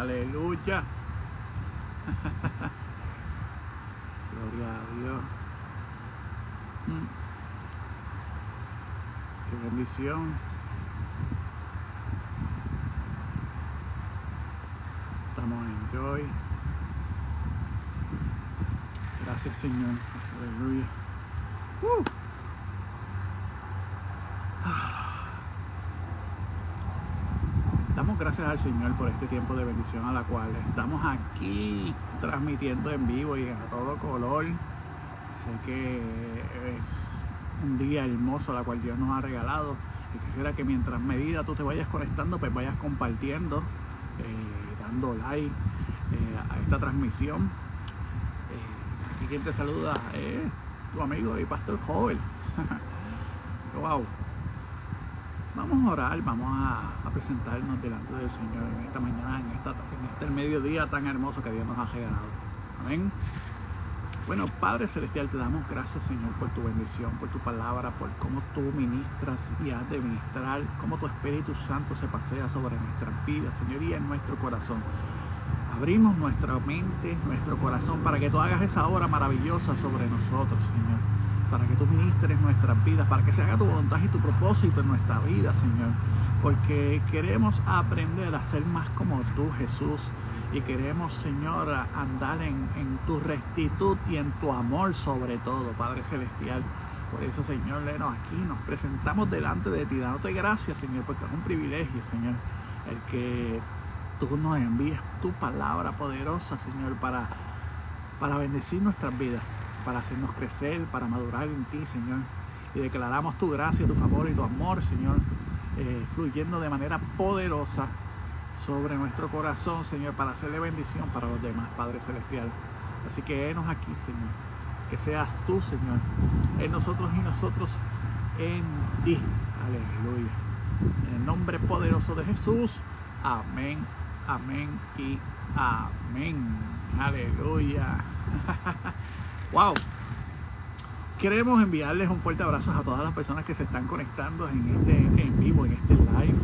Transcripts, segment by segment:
Aleluya. Gloria a Dios. Qué bendición. Estamos en Joy. Gracias, Señor. Aleluya. Damos gracias al Señor por este tiempo de bendición a la cual estamos aquí transmitiendo en vivo y a todo color. Sé que es un día hermoso la cual Dios nos ha regalado y quisiera que mientras medida tú te vayas conectando, pues vayas compartiendo, dando like a esta transmisión. Aquí quien te saluda es tu amigo y pastor Joel. Wow. Vamos a orar, vamos a presentarnos delante del Señor en esta mañana, en este mediodía tan hermoso que Dios nos ha regalado. Amén. Bueno, Padre Celestial, te damos gracias, Señor, por tu bendición, por tu palabra, por cómo tú ministras y has de ministrar, cómo tu Espíritu Santo se pasea sobre nuestras vidas, Señor, y en nuestro corazón. Abrimos nuestra mente, nuestro corazón, para que tú hagas esa obra maravillosa sobre nosotros, Señor. Para que tú ministres nuestras vidas, para que se haga tu voluntad y tu propósito en nuestra vida, Señor. Porque queremos aprender a ser más como tú, Jesús. Y queremos, Señor, andar en tu rectitud y en tu amor sobre todo, Padre Celestial. Por eso, Señor, léenos aquí, nos presentamos delante de ti, dándote gracias, Señor, porque es un privilegio, Señor, el que tú nos envíes tu palabra poderosa, Señor, para bendecir nuestras vidas, para hacernos crecer, para madurar en ti, Señor. Y declaramos tu gracia, tu favor y tu amor, Señor, fluyendo de manera poderosa sobre nuestro corazón, Señor, para hacerle bendición para los demás, Padre Celestial. Así que henos aquí, Señor, que seas tú, Señor, en nosotros y nosotros en ti. Aleluya. En el nombre poderoso de Jesús. Amén, amén y amén. Aleluya. Wow. Queremos enviarles un fuerte abrazo a todas las personas que se están conectando en vivo, en este live.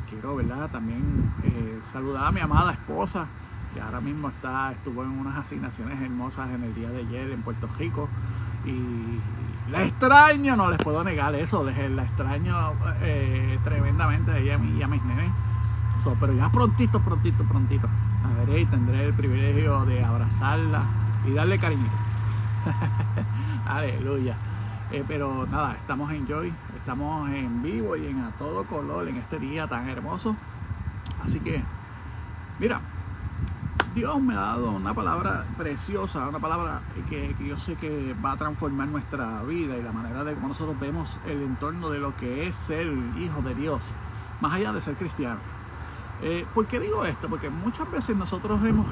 Quiero, ¿verdad?, también saludar a mi amada esposa, que ahora mismo estuvo en unas asignaciones hermosas en el día de ayer en Puerto Rico. Y la extraño, no les puedo negar eso, la extraño tremendamente a ella y a mis nenes. Pero ya prontito la veré y tendré el privilegio de abrazarla y darle cariñito. Aleluya. Pero nada, estamos en Joy, estamos en vivo y a todo color en este día tan hermoso. Así que, mira, Dios me ha dado una palabra preciosa, una palabra que yo sé que va a transformar nuestra vida y la manera de cómo nosotros vemos el entorno de lo que es ser hijo de Dios, más allá de ser cristiano. ¿Por qué digo esto? Porque muchas veces nosotros hemos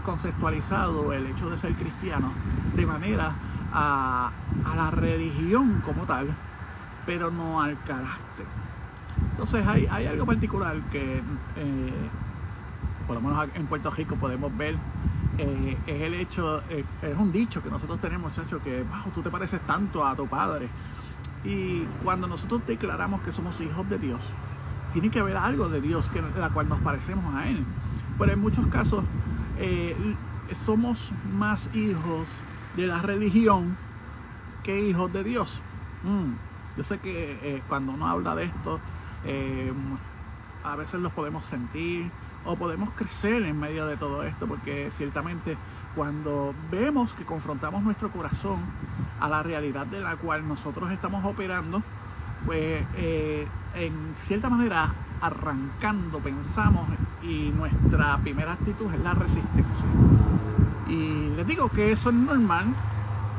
conceptualizado el hecho de ser cristiano de manera a la religión como tal, pero no al carácter. Entonces hay algo particular que por lo menos en Puerto Rico podemos ver, es el hecho, es un dicho que nosotros tenemos, muchachos, que wow, tú te pareces tanto a tu padre. Y cuando nosotros declaramos que somos hijos de Dios, tiene que haber algo de Dios que la cual nos parecemos a Él. Pero en muchos casos somos más hijos de la religión que hijos de Dios. Yo sé que cuando uno habla de esto, a veces los podemos sentir o podemos crecer en medio de todo esto, porque ciertamente cuando vemos que confrontamos nuestro corazón a la realidad de la cual nosotros estamos operando, pues en cierta manera arrancando pensamos y nuestra primera actitud es la resistencia. Y les digo que eso es normal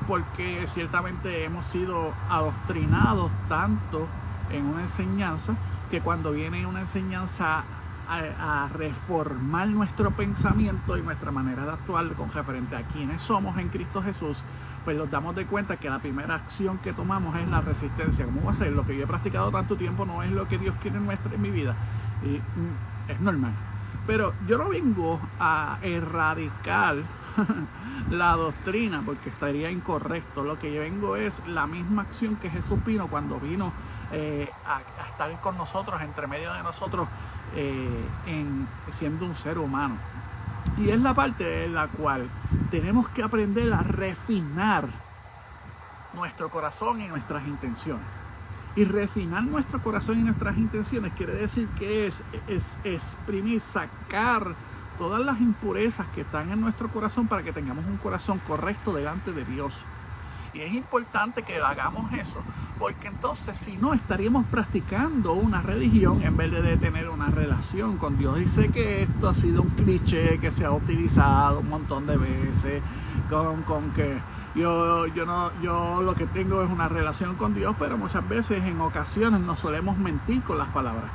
porque ciertamente hemos sido adoctrinados tanto en una enseñanza que cuando viene una enseñanza a reformar nuestro pensamiento y nuestra manera de actuar con referente a quienes somos en Cristo Jesús, pues nos damos de cuenta que la primera acción que tomamos es la resistencia. ¿Cómo va a ser? Lo que yo he practicado tanto tiempo no es lo que Dios quiere en mi vida. Y es normal. Pero yo no vengo a erradicar la doctrina, porque estaría incorrecto. Lo que yo vengo es la misma acción que Jesús vino cuando vino a estar con nosotros, entre medio de nosotros, siendo un ser humano. Y es la parte en la cual tenemos que aprender a refinar nuestro corazón y nuestras intenciones. Y refinar nuestro corazón y nuestras intenciones quiere decir que es exprimir, sacar todas las impurezas que están en nuestro corazón para que tengamos un corazón correcto delante de Dios. Y es importante que hagamos eso, porque entonces si no estaríamos practicando una religión en vez de tener una relación con Dios. Y sé que esto ha sido un cliché que se ha utilizado un montón de veces con que yo lo que tengo es una relación con Dios, pero muchas veces en ocasiones nos solemos mentir con las palabras.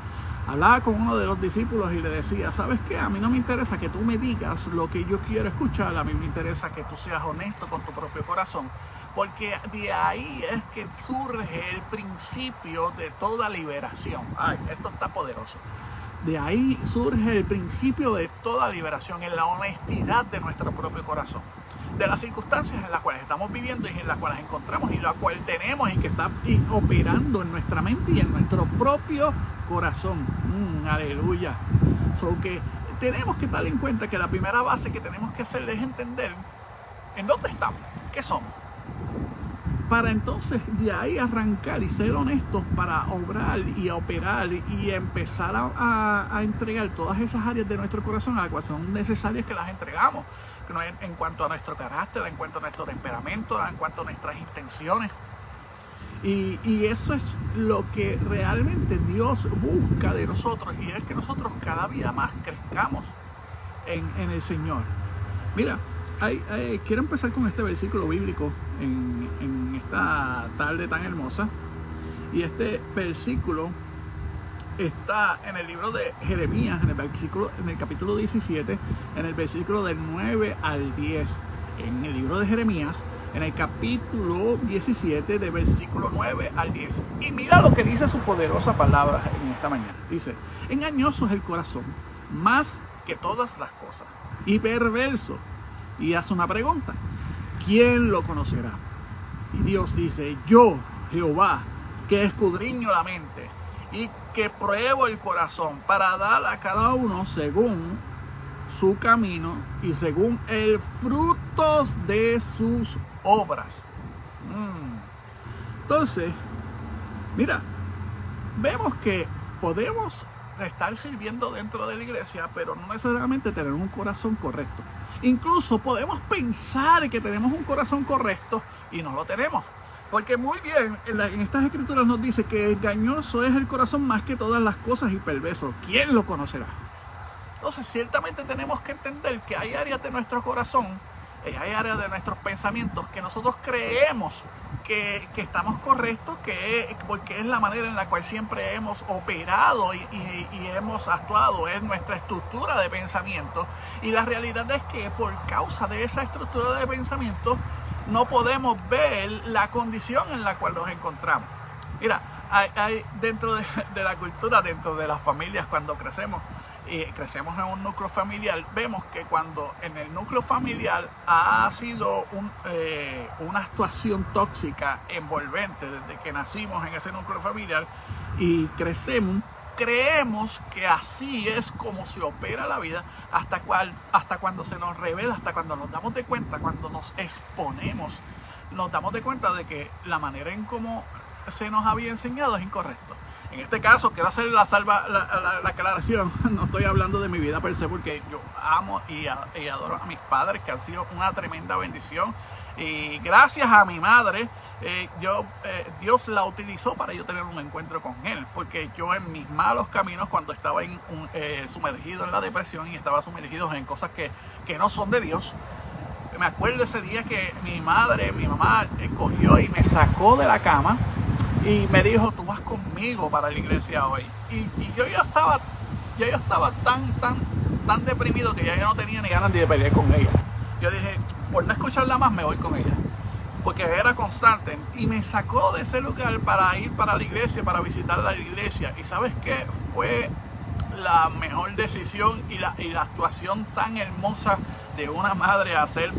Hablaba con uno de los discípulos y le decía, ¿sabes qué? A mí no me interesa que tú me digas lo que yo quiero escuchar, a mí me interesa que tú seas honesto con tu propio corazón, porque de ahí es que surge el principio de toda liberación. Ay, esto está poderoso. De ahí surge el principio de toda liberación, en la honestidad de nuestro propio corazón, de las circunstancias en las cuales estamos viviendo y en las cuales encontramos y la cual tenemos y que está operando en nuestra mente y en nuestro propio corazón. Aleluya. So que tenemos que dar en cuenta que la primera base que tenemos que hacer es entender en dónde estamos, qué somos, para entonces de ahí arrancar y ser honestos para obrar y operar y empezar a entregar todas esas áreas de nuestro corazón a las cuales son necesarias que las entregamos, en cuanto a nuestro carácter, en cuanto a nuestro temperamento, en cuanto a nuestras intenciones. Y eso es lo que realmente Dios busca de nosotros, y es que nosotros cada día más crezcamos en el Señor. Mira, quiero empezar con este versículo bíblico en esta tarde tan hermosa. Y este versículo está en el libro de Jeremías, en el capítulo 17, en el versículo del 9 al 10. En el libro de Jeremías, en el capítulo 17, de versículo 9 al 10. Y mira lo que dice su poderosa palabra en esta mañana. Dice, engañoso es el corazón, más que todas las cosas, y perverso. Y hace una pregunta, ¿quién lo conocerá? Y Dios dice, yo, Jehová, que escudriño la mente y que pruebo el corazón para dar a cada uno según su camino y según el fruto de sus obras. Entonces, mira, vemos que podemos estar sirviendo dentro de la iglesia, pero no necesariamente tener un corazón correcto. Incluso podemos pensar que tenemos un corazón correcto y no lo tenemos. Porque muy bien, en estas escrituras nos dice que engañoso es el corazón más que todas las cosas y perverso. ¿Quién lo conocerá? Entonces, ciertamente tenemos que entender que hay áreas de nuestro corazón, hay áreas de nuestros pensamientos que nosotros creemos que estamos correctos, porque es la manera en la cual siempre hemos operado y hemos actuado, es nuestra estructura de pensamiento. Y la realidad es que por causa de esa estructura de pensamiento no podemos ver la condición en la cual nos encontramos. Mira, hay dentro de la cultura, dentro de las familias, cuando crecemos en un núcleo familiar, vemos que cuando en el núcleo familiar ha sido una actuación tóxica envolvente desde que nacimos en ese núcleo familiar y crecemos, creemos que así es como se opera la vida hasta cuando se nos revela, hasta cuando nos damos de cuenta, cuando nos exponemos, nos damos de cuenta de que la manera en cómo se nos había enseñado es incorrecto. En este caso, quiero hacer la aclaración, no estoy hablando de mi vida per se, porque yo amo y adoro a mis padres, que han sido una tremenda bendición. Y gracias a mi madre, Dios la utilizó para yo tener un encuentro con Él. Porque yo en mis malos caminos, cuando estaba sumergido en la depresión y estaba sumergido en cosas que no son de Dios, me acuerdo ese día que mi mamá, cogió y me sacó de la cama y me dijo, tú vas conmigo para la iglesia hoy. Y yo ya estaba tan deprimido que ya yo no tenía ni ganas de pelear con ella. Yo dije, por no escucharla más, me voy con ella. Porque era constante. Y me sacó de ese lugar para ir para la iglesia, para visitar la iglesia. Y ¿sabes qué? Fue la mejor decisión y la actuación tan hermosa de una madre hacer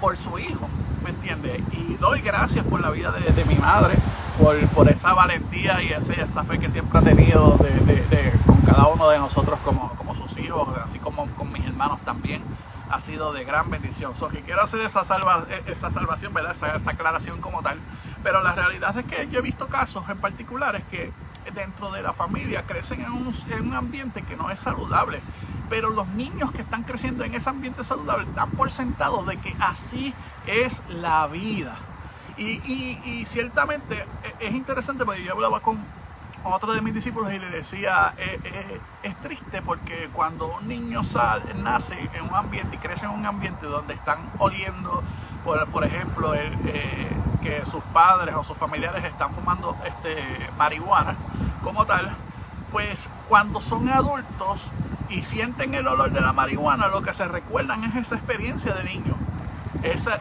por su hijo, ¿me entiendes? Y doy gracias por la vida de mi madre, por esa valentía y esa fe que siempre ha tenido con cada uno de nosotros como sus hijos, así como con mis hermanos también. Ha sido de gran bendición. So, que quiero hacer esa salvación, ¿verdad? Esa aclaración como tal. Pero la realidad es que yo he visto casos en particulares que dentro de la familia crecen en un ambiente que no es saludable. Pero los niños que están creciendo en ese ambiente saludable dan por sentado de que así es la vida. Y ciertamente es interesante porque yo hablaba con otro de mis discípulos y le decía, es triste porque cuando un niño nace en un ambiente y crece en un ambiente donde están oliendo, por ejemplo, que sus padres o sus familiares están fumando marihuana como tal, pues cuando son adultos y sienten el olor de la marihuana, lo que se recuerdan es esa experiencia de niño.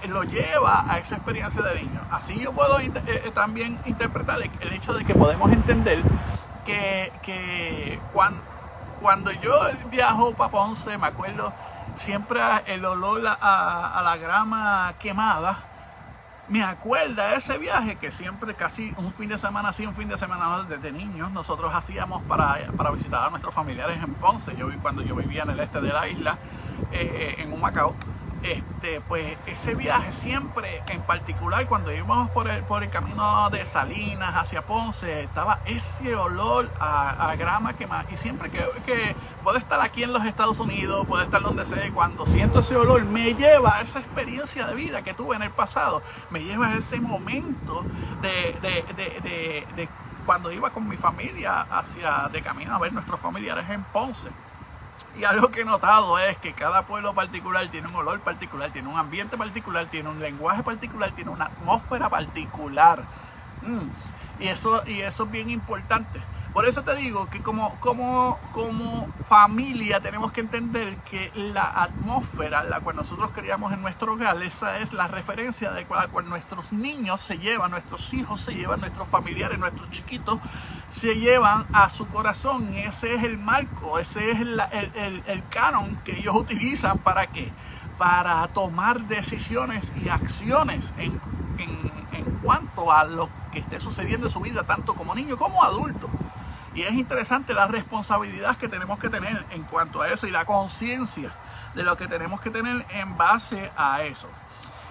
Lo lleva a esa experiencia de niño. Así yo puedo también interpretar el hecho de que podemos entender que cuando yo viajo para Ponce, me acuerdo siempre el olor a la grama quemada, me acuerda ese viaje que siempre casi un fin de semana sí, un fin de semana no, desde niños nosotros hacíamos para visitar a nuestros familiares en Ponce. Cuando yo vivía en el este de la isla, en Humacao, pues ese viaje siempre, en particular cuando íbamos por el camino de Salinas hacia Ponce, estaba ese olor a grama quemada. Y siempre que puedo estar aquí en los Estados Unidos, puedo estar donde sea, y cuando siento ese olor me lleva a esa experiencia de vida que tuve en el pasado, me lleva a ese momento de cuando iba con mi familia de camino a ver nuestros familiares en Ponce. Y algo que he notado es que cada pueblo particular tiene un olor particular, tiene un ambiente particular, tiene un lenguaje particular, tiene una atmósfera particular. Y eso es bien importante. Por eso te digo que como familia tenemos que entender que la atmósfera, la cual nosotros creamos en nuestro hogar, esa es la referencia de la cual nuestros niños se llevan, nuestros hijos se llevan, nuestros familiares, nuestros chiquitos se llevan a su corazón. Y ese es el marco, ese es el canon que ellos utilizan. ¿Para qué? Para tomar decisiones y acciones en cuanto a lo que esté sucediendo en su vida, tanto como niño como adulto. Y es interesante la responsabilidad que tenemos que tener en cuanto a eso y la conciencia de lo que tenemos que tener en base a eso.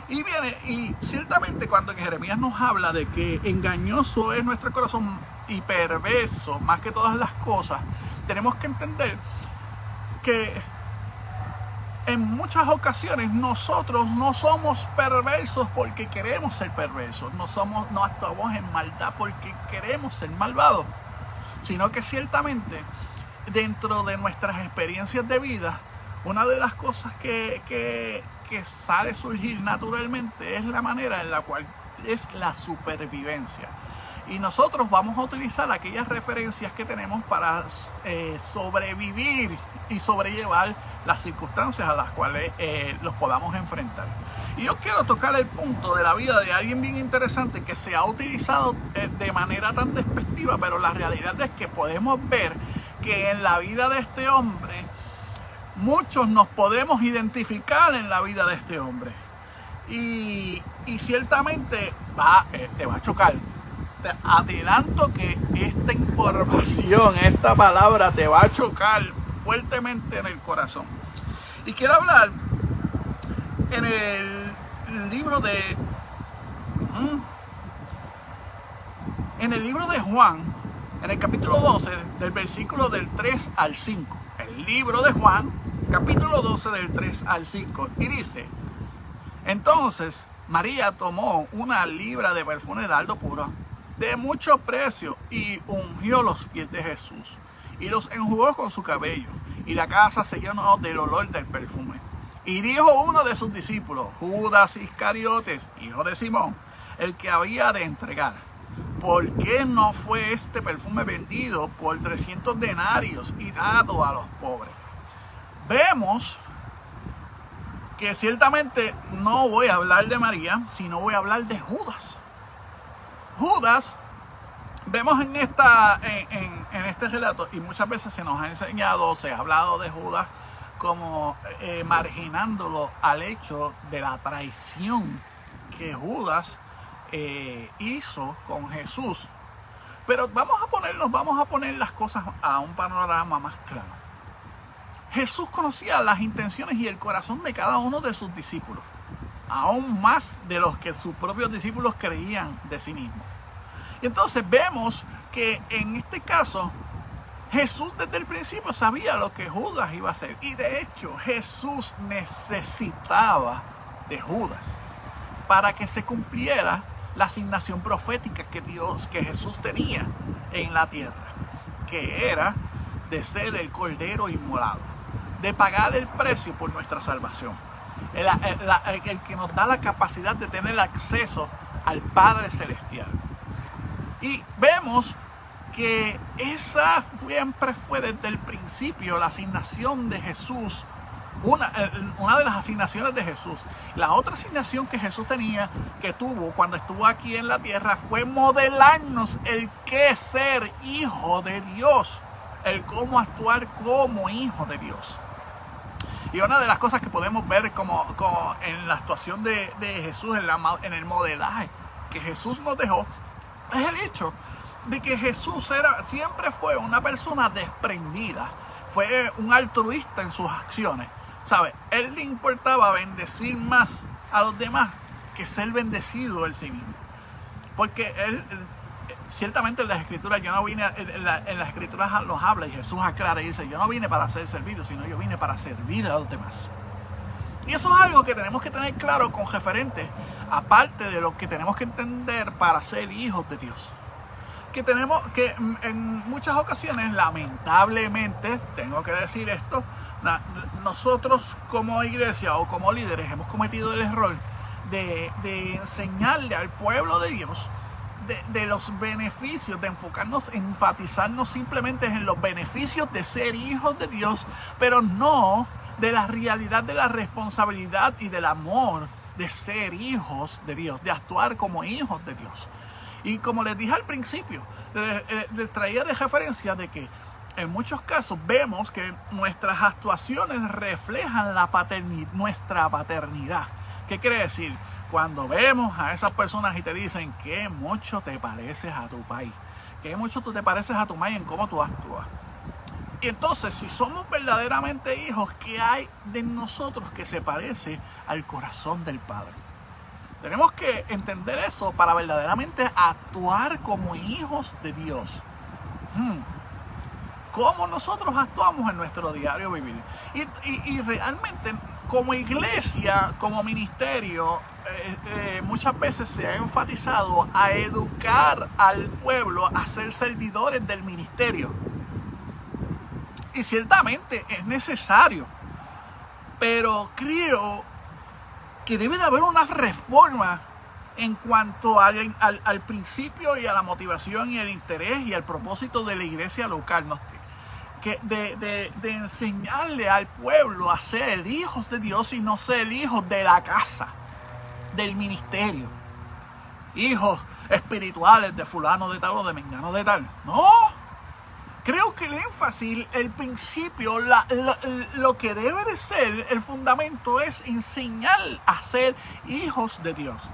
Y ciertamente cuando Jeremías nos habla de que engañoso es nuestro corazón y perverso más que todas las cosas, tenemos que entender que en muchas ocasiones nosotros no somos perversos porque queremos ser perversos, no actuamos en maldad porque queremos ser malvados, sino que ciertamente dentro de nuestras experiencias de vida, una de las cosas que sale a surgir naturalmente es la manera en la cual es la supervivencia. Y nosotros vamos a utilizar aquellas referencias que tenemos para sobrevivir y sobrellevar las circunstancias a las cuales los podamos enfrentar. Y yo quiero tocar el punto de la vida de alguien bien interesante que se ha utilizado de manera tan despectiva, pero la realidad es que podemos ver que en la vida de este hombre, muchos nos podemos identificar en la vida de este hombre. Y ciertamente te va a chocar. Te adelanto que esta información, esta palabra te va a chocar fuertemente en el corazón. Y quiero hablar en el libro de Juan, en el capítulo 12, del versículo del 3 al 5. El libro de Juan, capítulo 12, del 3 al 5. Y dice: entonces María tomó una libra de perfume de nardo puro, de mucho precio, y ungió los pies de Jesús, y los enjugó con su cabello, y la casa se llenó del olor del perfume. Y dijo uno de sus discípulos, Judas Iscariotes, hijo de Simón, el que había de entregar: ¿por qué no fue este perfume vendido por 300 denarios y dado a los pobres? Vemos que ciertamente no voy a hablar de María, sino voy a hablar de Judas. Judas vemos en este relato, y muchas veces se nos ha enseñado, se ha hablado de Judas como marginándolo al hecho de la traición que Judas hizo con Jesús. Pero vamos a poner las cosas a un panorama más claro. Jesús conocía las intenciones y el corazón de cada uno de sus discípulos, aún más de los que sus propios discípulos creían de sí mismos. Y entonces vemos que en este caso Jesús desde el principio sabía lo que Judas iba a hacer. Y de hecho Jesús necesitaba de Judas para que se cumpliera la asignación profética que Jesús tenía en la tierra, que era de ser el Cordero inmolado, de pagar el precio por nuestra salvación, el que nos da la capacidad de tener acceso al Padre Celestial. Y vemos que esa siempre fue desde el principio la asignación de Jesús, una de las asignaciones de Jesús. La otra asignación que Jesús tuvo cuando estuvo aquí en la tierra, fue modelarnos el qué ser hijo de Dios, el cómo actuar como hijo de Dios. Y una de las cosas que podemos ver como en la actuación de Jesús, en el modelaje que Jesús nos dejó, es el hecho de que Jesús siempre fue una persona desprendida, fue un altruista en sus acciones, ¿sabe? Él le importaba bendecir más a los demás que ser bendecido él sí mismo, porque él ciertamente en las escrituras, en las escrituras los habla y Jesús aclara y dice: yo no vine para ser servido, sino yo vine para servir a los demás. Y eso es algo que tenemos que tener claro con referente, aparte de lo que tenemos que entender para ser hijos de Dios. Que tenemos que en muchas ocasiones, lamentablemente, tengo que decir esto, nosotros como iglesia o como líderes hemos cometido el error de enseñarle al pueblo de Dios de los beneficios, de enfatizarnos simplemente en los beneficios de ser hijos de Dios, pero no de la realidad de la responsabilidad y del amor de ser hijos de Dios, de actuar como hijos de Dios. Y como les dije al principio, les traía de referencia de que en muchos casos vemos que nuestras actuaciones reflejan nuestra paternidad. ¿Qué quiere decir? Cuando vemos a esas personas y te dicen que mucho te pareces a tu pai, que mucho tú te pareces a tu mai en cómo tú actúas. Y entonces, si somos verdaderamente hijos, ¿qué hay de nosotros que se parece al corazón del Padre? Tenemos que entender eso para verdaderamente actuar como hijos de Dios. ¿Cómo nosotros actuamos en nuestro diario vivir? Y realmente, como iglesia, como ministerio, muchas veces se ha enfatizado a educar al pueblo a ser servidores del ministerio. Y ciertamente es necesario, pero creo que debe de haber una reforma en cuanto al principio y a la motivación y el interés y al propósito de la iglesia local, ¿no? De enseñarle al pueblo a ser hijos de Dios y no ser hijos de la casa, del ministerio, hijos espirituales de fulano de tal o de mengano de tal. No, creo que el énfasis, el principio, lo que debe de ser el fundamento es enseñar a ser hijos de Dios.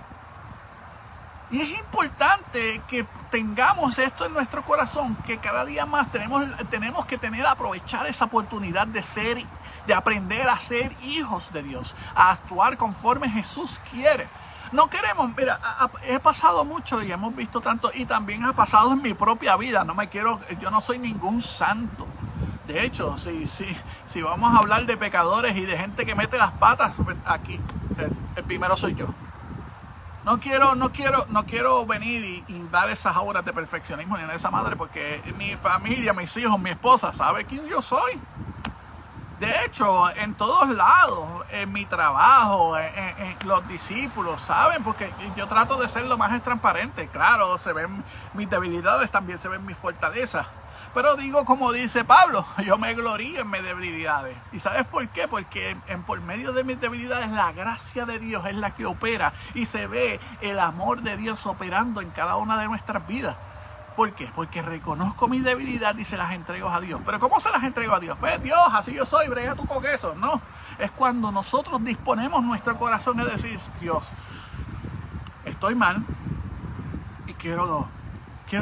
Y es importante que tengamos esto en nuestro corazón, que cada día más tenemos que aprovechar esa oportunidad de aprender a ser hijos de Dios, a actuar conforme Jesús quiere. No queremos, mira, he pasado mucho y hemos visto tanto, y también ha pasado en mi propia vida. Yo no soy ningún santo. De hecho, si vamos a hablar de pecadores y de gente que mete las patas, aquí el primero soy yo. No quiero venir y dar esas auras de perfeccionismo ni de esa madre, porque mi familia, mis hijos, mi esposa sabe quién yo soy. De hecho, en todos lados, en mi trabajo, en los discípulos, ¿saben? Porque yo trato de ser lo más transparente. Claro, se ven mis debilidades, también se ven mis fortalezas. Pero digo, como dice Pablo, yo me glorío en mis debilidades. ¿Y sabes por qué? Porque por medio de mis debilidades la gracia de Dios es la que opera y se ve el amor de Dios operando en cada una de nuestras vidas. ¿Por qué? Porque reconozco mi debilidad y se las entrego a Dios. ¿Pero cómo se las entrego a Dios? Pues Dios, así yo soy, brega tú con eso. No, es cuando nosotros disponemos nuestro corazón y decir, Dios, estoy mal y quiero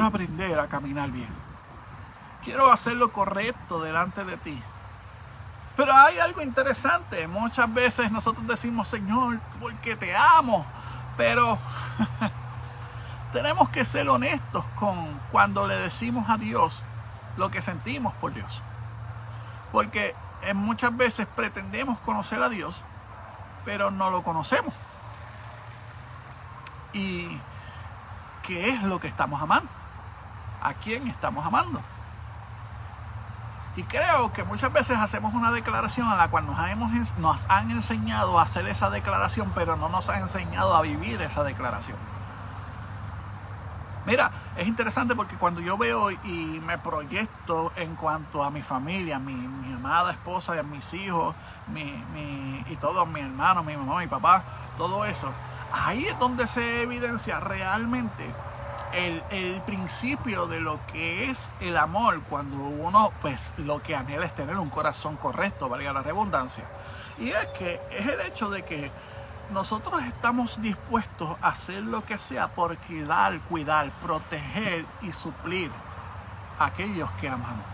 aprender a caminar bien. Quiero hacer lo correcto delante de ti. Pero hay algo interesante. Muchas veces nosotros decimos, Señor, porque te amo. Pero tenemos que ser honestos con cuando le decimos a Dios lo que sentimos por Dios. Porque muchas veces pretendemos conocer a Dios, pero no lo conocemos. ¿Y qué es lo que estamos amando? ¿A quién estamos amando? Y creo que muchas veces hacemos una declaración a la cual nos han enseñado a hacer esa declaración, pero no nos han enseñado a vivir esa declaración. Mira, es interesante porque cuando yo veo y me proyecto en cuanto a mi familia, mi amada esposa, y a mis hijos, y todos mis hermanos, mi mamá, mi papá, todo eso, ahí es donde se evidencia realmente el principio de lo que es el amor, cuando uno pues lo que anhela es tener un corazón correcto, valga la redundancia. Y es que es el hecho de que nosotros estamos dispuestos a hacer lo que sea por cuidar, proteger y suplir a aquellos que amamos.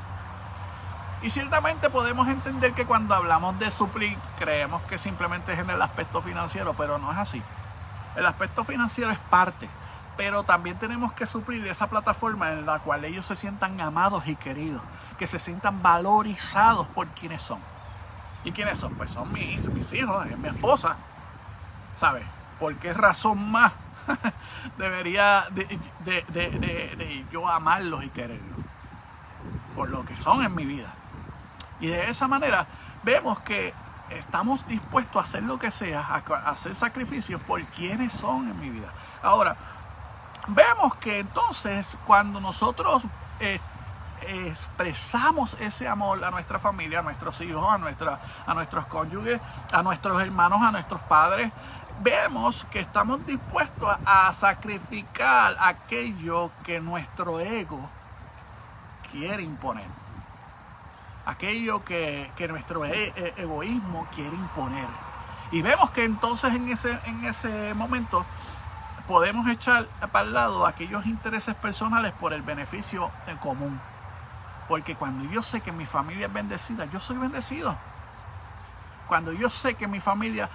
Y ciertamente podemos entender que cuando hablamos de suplir, creemos que simplemente es en el aspecto financiero, pero no es así. El aspecto financiero es parte, pero también tenemos que suplir esa plataforma en la cual ellos se sientan amados y queridos, que se sientan valorizados por quienes son. ¿Y quiénes son? Pues son mis hijos, es mi esposa. ¿Sabes? ¿Por qué razón más debería de yo amarlos y quererlos? Por lo que son en mi vida. Y de esa manera vemos que estamos dispuestos a hacer lo que sea, a hacer sacrificios por quienes son en mi vida. Ahora, vemos que entonces cuando nosotros expresamos ese amor a nuestra familia, a nuestros hijos, a nuestros cónyuges, a nuestros hermanos, a nuestros padres, vemos que estamos dispuestos a sacrificar aquello que nuestro ego quiere imponer, aquello que nuestro egoísmo quiere imponer. Y vemos que entonces en ese momento podemos echar para el lado aquellos intereses personales por el beneficio común. Porque cuando yo sé que mi familia es bendecida, yo soy bendecido. Cuando yo sé que mi familia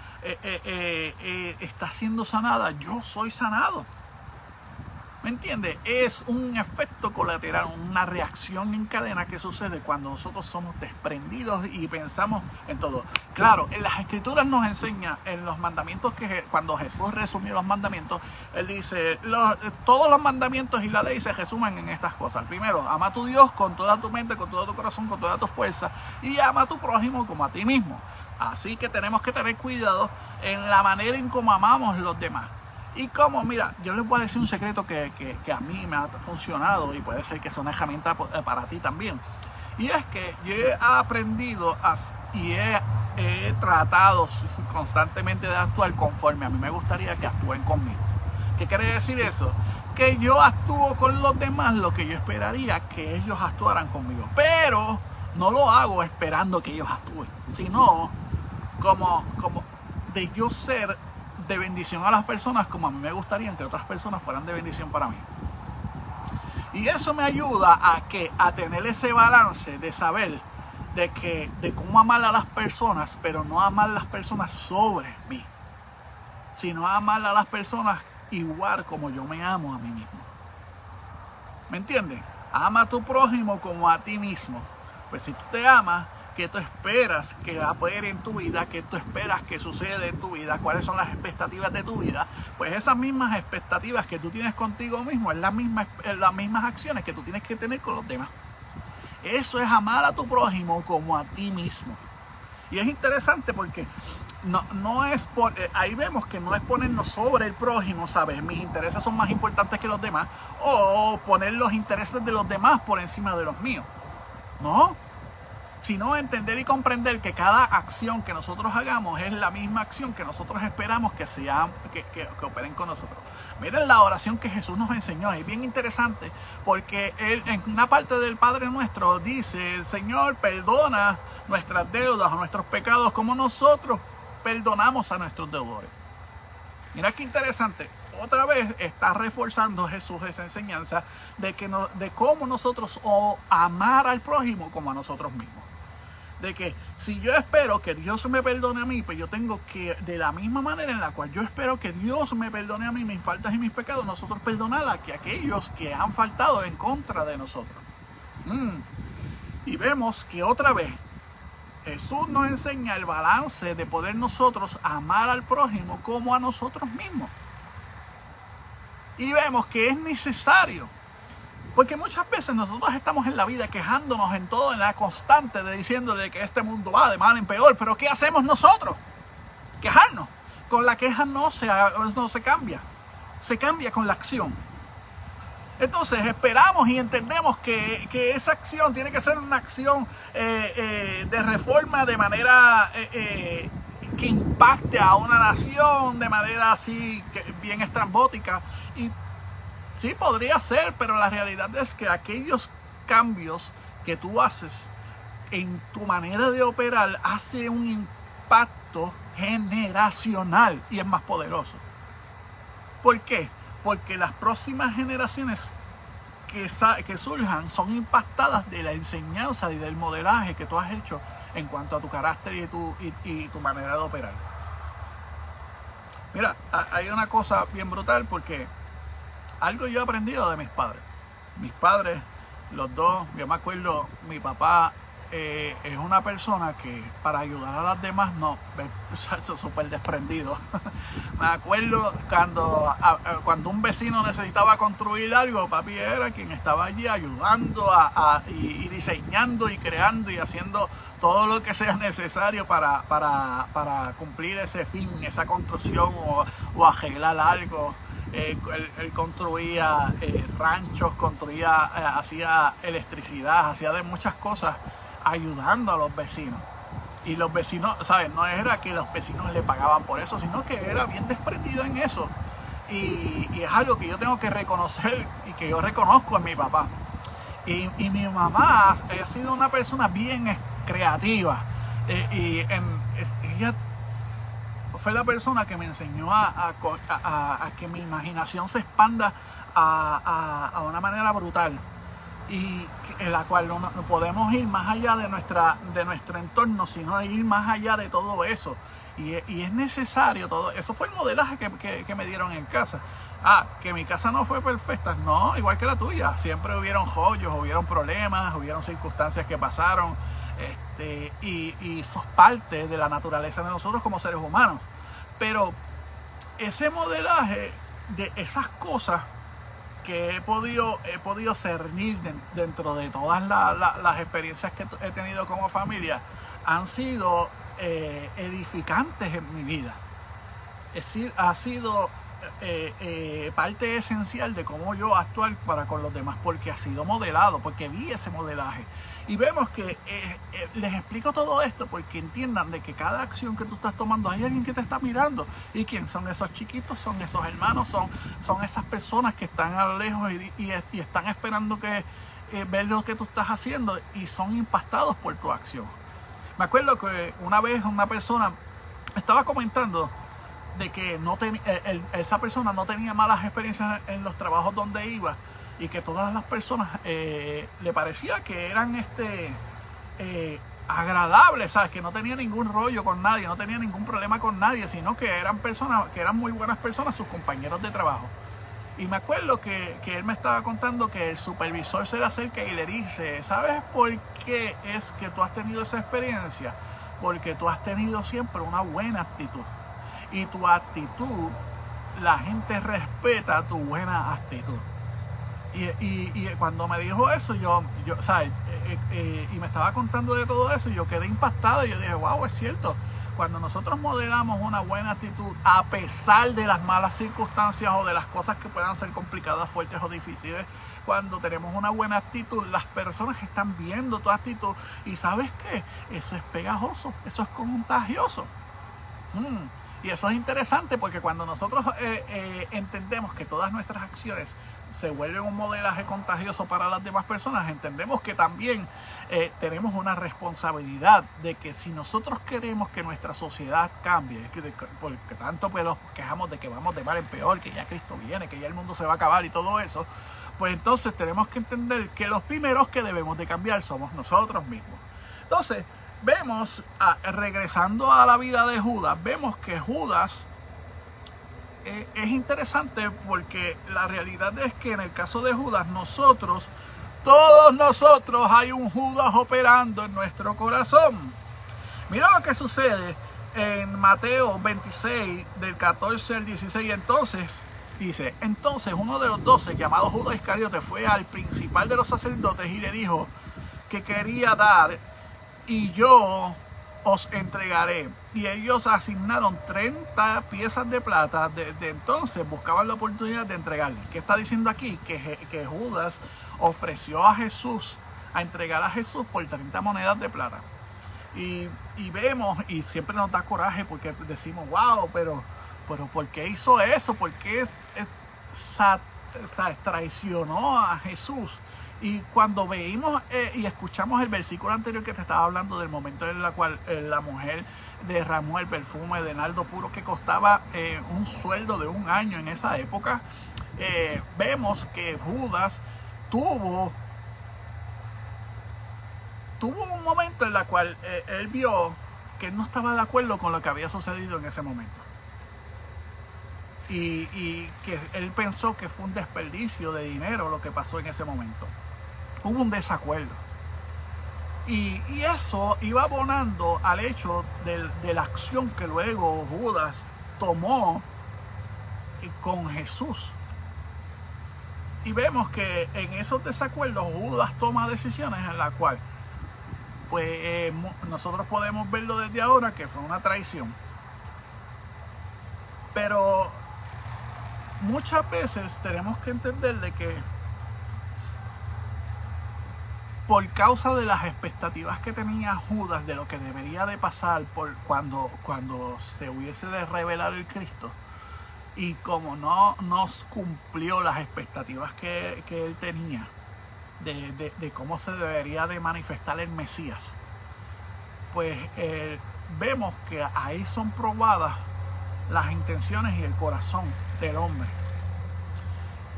está siendo sanada, yo soy sanado. ¿Me entiendes? Es un efecto colateral, una reacción en cadena que sucede cuando nosotros somos desprendidos y pensamos en todo. Claro, en las Escrituras nos enseña, en los mandamientos, cuando Jesús resumió los mandamientos, Él dice, todos los mandamientos y la ley se resumen en estas cosas. Primero, ama a tu Dios con toda tu mente, con todo tu corazón, con toda tu fuerza, y ama a tu prójimo como a ti mismo. Así que tenemos que tener cuidado en la manera en cómo amamos los demás. Y como, mira, yo les voy a decir un secreto que a mí me ha funcionado y puede ser que sea una herramienta para ti también. Y es que yo he aprendido y he tratado constantemente de actuar conforme a mí me gustaría que actúen conmigo. ¿Qué quiere decir eso? Que yo actúo con los demás lo que yo esperaría que ellos actuaran conmigo. Pero no lo hago esperando que ellos actúen, sino como de yo ser de bendición a las personas como a mí me gustaría que otras personas fueran de bendición para mí. Y eso me ayuda a tener ese balance de saber de cómo amar a las personas, pero no amar a las personas sobre mí, sino amar a las personas igual como yo me amo a mí mismo. ¿Me entiendes? Ama a tu prójimo como a ti mismo. Pues si tú te amas, ¿qué tú esperas que va a poder en tu vida? ¿Qué tú esperas que suceda en tu vida? ¿Cuáles son las expectativas de tu vida? Pues esas mismas expectativas que tú tienes contigo mismo, es las mismas acciones que tú tienes que tener con los demás. Eso es amar a tu prójimo como a ti mismo. Y es interesante porque no es ahí vemos que no es ponernos sobre el prójimo, ¿sabes? Mis intereses son más importantes que los demás, o poner los intereses de los demás por encima de los míos. No. sino entender y comprender que cada acción que nosotros hagamos es la misma acción que nosotros esperamos que operen con nosotros. Miren la oración que Jesús nos enseñó, es bien interesante, porque él en una parte del Padre Nuestro dice: Señor, perdona nuestras deudas o nuestros pecados como nosotros perdonamos a nuestros deudores. Mira qué interesante. Otra vez está reforzando Jesús esa enseñanza de cómo nosotros amar al prójimo como a nosotros mismos. De que si yo espero que Dios me perdone a mí, pues yo tengo que, de la misma manera en la cual yo espero que Dios me perdone a mí mis faltas y mis pecados, nosotros perdonar a aquellos que han faltado en contra de nosotros. Y vemos que otra vez Jesús nos enseña el balance de poder nosotros amar al prójimo como a nosotros mismos. Y vemos que es necesario. Porque muchas veces nosotros estamos en la vida quejándonos en todo, en la constante, de diciéndole que este mundo va de mal en peor. Pero ¿qué hacemos nosotros? Quejarnos. Con la queja no se cambia. Se cambia con la acción. Entonces esperamos y entendemos que esa acción tiene que ser una acción de reforma de manera que impacte a una nación de manera así bien estrambótica. Y sí, podría ser, pero la realidad es que aquellos cambios que tú haces en tu manera de operar hace un impacto generacional y es más poderoso. ¿Por qué? Porque las próximas generaciones que surjan son impactadas de la enseñanza y del modelaje que tú has hecho en cuanto a tu carácter y tu manera de operar. Mira, hay una cosa bien brutal, porque algo yo he aprendido de mis padres. Mis padres, los dos, yo me acuerdo, mi papá es una persona que para ayudar a las demás no, es súper desprendido. Me acuerdo cuando un vecino necesitaba construir algo, papi era quien estaba allí ayudando y diseñando y creando y haciendo todo lo que sea necesario para cumplir ese fin, esa construcción o arreglar algo. Él construía ranchos, hacía electricidad, hacía de muchas cosas ayudando a los vecinos. Y los vecinos, ¿sabes? No era que los vecinos le pagaban por eso, sino que era bien desprendido en eso. Y es algo que yo tengo que reconocer y que yo reconozco en mi papá. Y mi mamá ha sido una persona bien creativa. Ella fue la persona que me enseñó a que mi imaginación se expanda a una manera brutal, y en la cual no podemos ir más allá de nuestro entorno, sino ir más allá de todo eso. Y es necesario todo eso. Fue el modelaje que me dieron en casa. Que mi casa no fue perfecta, no, igual que la tuya. Siempre hubieron joyos, hubieron problemas, hubieron circunstancias que pasaron, y eso es parte de la naturaleza de nosotros como seres humanos. Pero ese modelaje de esas cosas que he podido cernir dentro de todas las experiencias que he tenido como familia han sido edificantes en mi vida. Ha sido parte esencial de cómo yo actuar para con los demás, porque ha sido modelado, porque vi ese modelaje. Y vemos que les explico todo esto porque entiendan de que cada acción que tú estás tomando hay alguien que te está mirando. ¿Y quién son esos chiquitos? Son esos hermanos, son esas personas que están a lo lejos y están esperando ver lo que tú estás haciendo, y son impactados por tu acción. Me acuerdo que una vez una persona estaba comentando de que esa persona no tenía malas experiencias en los trabajos donde iba, y que todas las personas le parecía que eran agradables, ¿sabes? Que no tenía ningún rollo con nadie, no tenía ningún problema con nadie, sino que eran personas, que eran muy buenas personas, sus compañeros de trabajo. Y me acuerdo que él me estaba contando que el supervisor se le acerca y le dice: ¿sabes por qué es que tú has tenido esa experiencia? Porque tú has tenido siempre una buena actitud. Y tu actitud, la gente respeta tu buena actitud. Y cuando me dijo eso, ¿sabes? Y me estaba contando de todo eso, y yo quedé impactado, y yo dije, wow, es cierto. Cuando nosotros modelamos una buena actitud, a pesar de las malas circunstancias o de las cosas que puedan ser complicadas, fuertes o difíciles, cuando tenemos una buena actitud, las personas están viendo tu actitud, y ¿sabes qué? Eso es pegajoso, eso es contagioso. Y eso es interesante, porque cuando nosotros entendemos que todas nuestras acciones se vuelven un modelaje contagioso para las demás personas, entendemos que también tenemos una responsabilidad de que si nosotros queremos que nuestra sociedad cambie, porque tanto pues nos quejamos de que vamos de mal en peor, que ya Cristo viene, que ya el mundo se va a acabar y todo eso, pues entonces tenemos que entender que los primeros que debemos de cambiar somos nosotros mismos. Entonces, vemos, regresando a la vida de Judas, vemos que Judas es interesante, porque la realidad es que en el caso de Judas, todos nosotros, hay un Judas operando en nuestro corazón. Mira lo que sucede en Mateo 26, del 14 al 16. Entonces, dice, entonces uno de los 12, llamado Judas Iscariote, fue al principal de los sacerdotes y le dijo que quería dar, y yo os entregaré. Y ellos asignaron 30 piezas de plata. Desde entonces buscaban la oportunidad de entregarle. ¿Qué está diciendo aquí? Que Judas ofreció a Jesús, a entregar a Jesús por 30 monedas de plata. Y vemos, y siempre nos da coraje, porque decimos, wow, pero ¿por qué hizo eso? ¿Por qué traicionó a Jesús? Y cuando veíamos y escuchamos el versículo anterior que te estaba hablando, del momento en el cual la mujer derramó el perfume de nardo puro que costaba un sueldo de un año en esa época, vemos que Judas tuvo un momento en el cual él vio que no estaba de acuerdo con lo que había sucedido en ese momento. Y que él pensó que fue un desperdicio de dinero lo que pasó en ese momento. Hubo un desacuerdo. Y eso iba abonando al hecho de la acción que luego Judas tomó con Jesús. Y vemos que en esos desacuerdos Judas toma decisiones en las cuales pues nosotros podemos verlo desde ahora que fue una traición. Pero muchas veces tenemos que entender de que por causa de las expectativas que tenía Judas de lo que debería de pasar cuando se hubiese de revelar el Cristo, y como no nos cumplió las expectativas que él tenía de cómo se debería de manifestar el Mesías, pues vemos que ahí son probadas las intenciones y el corazón del hombre.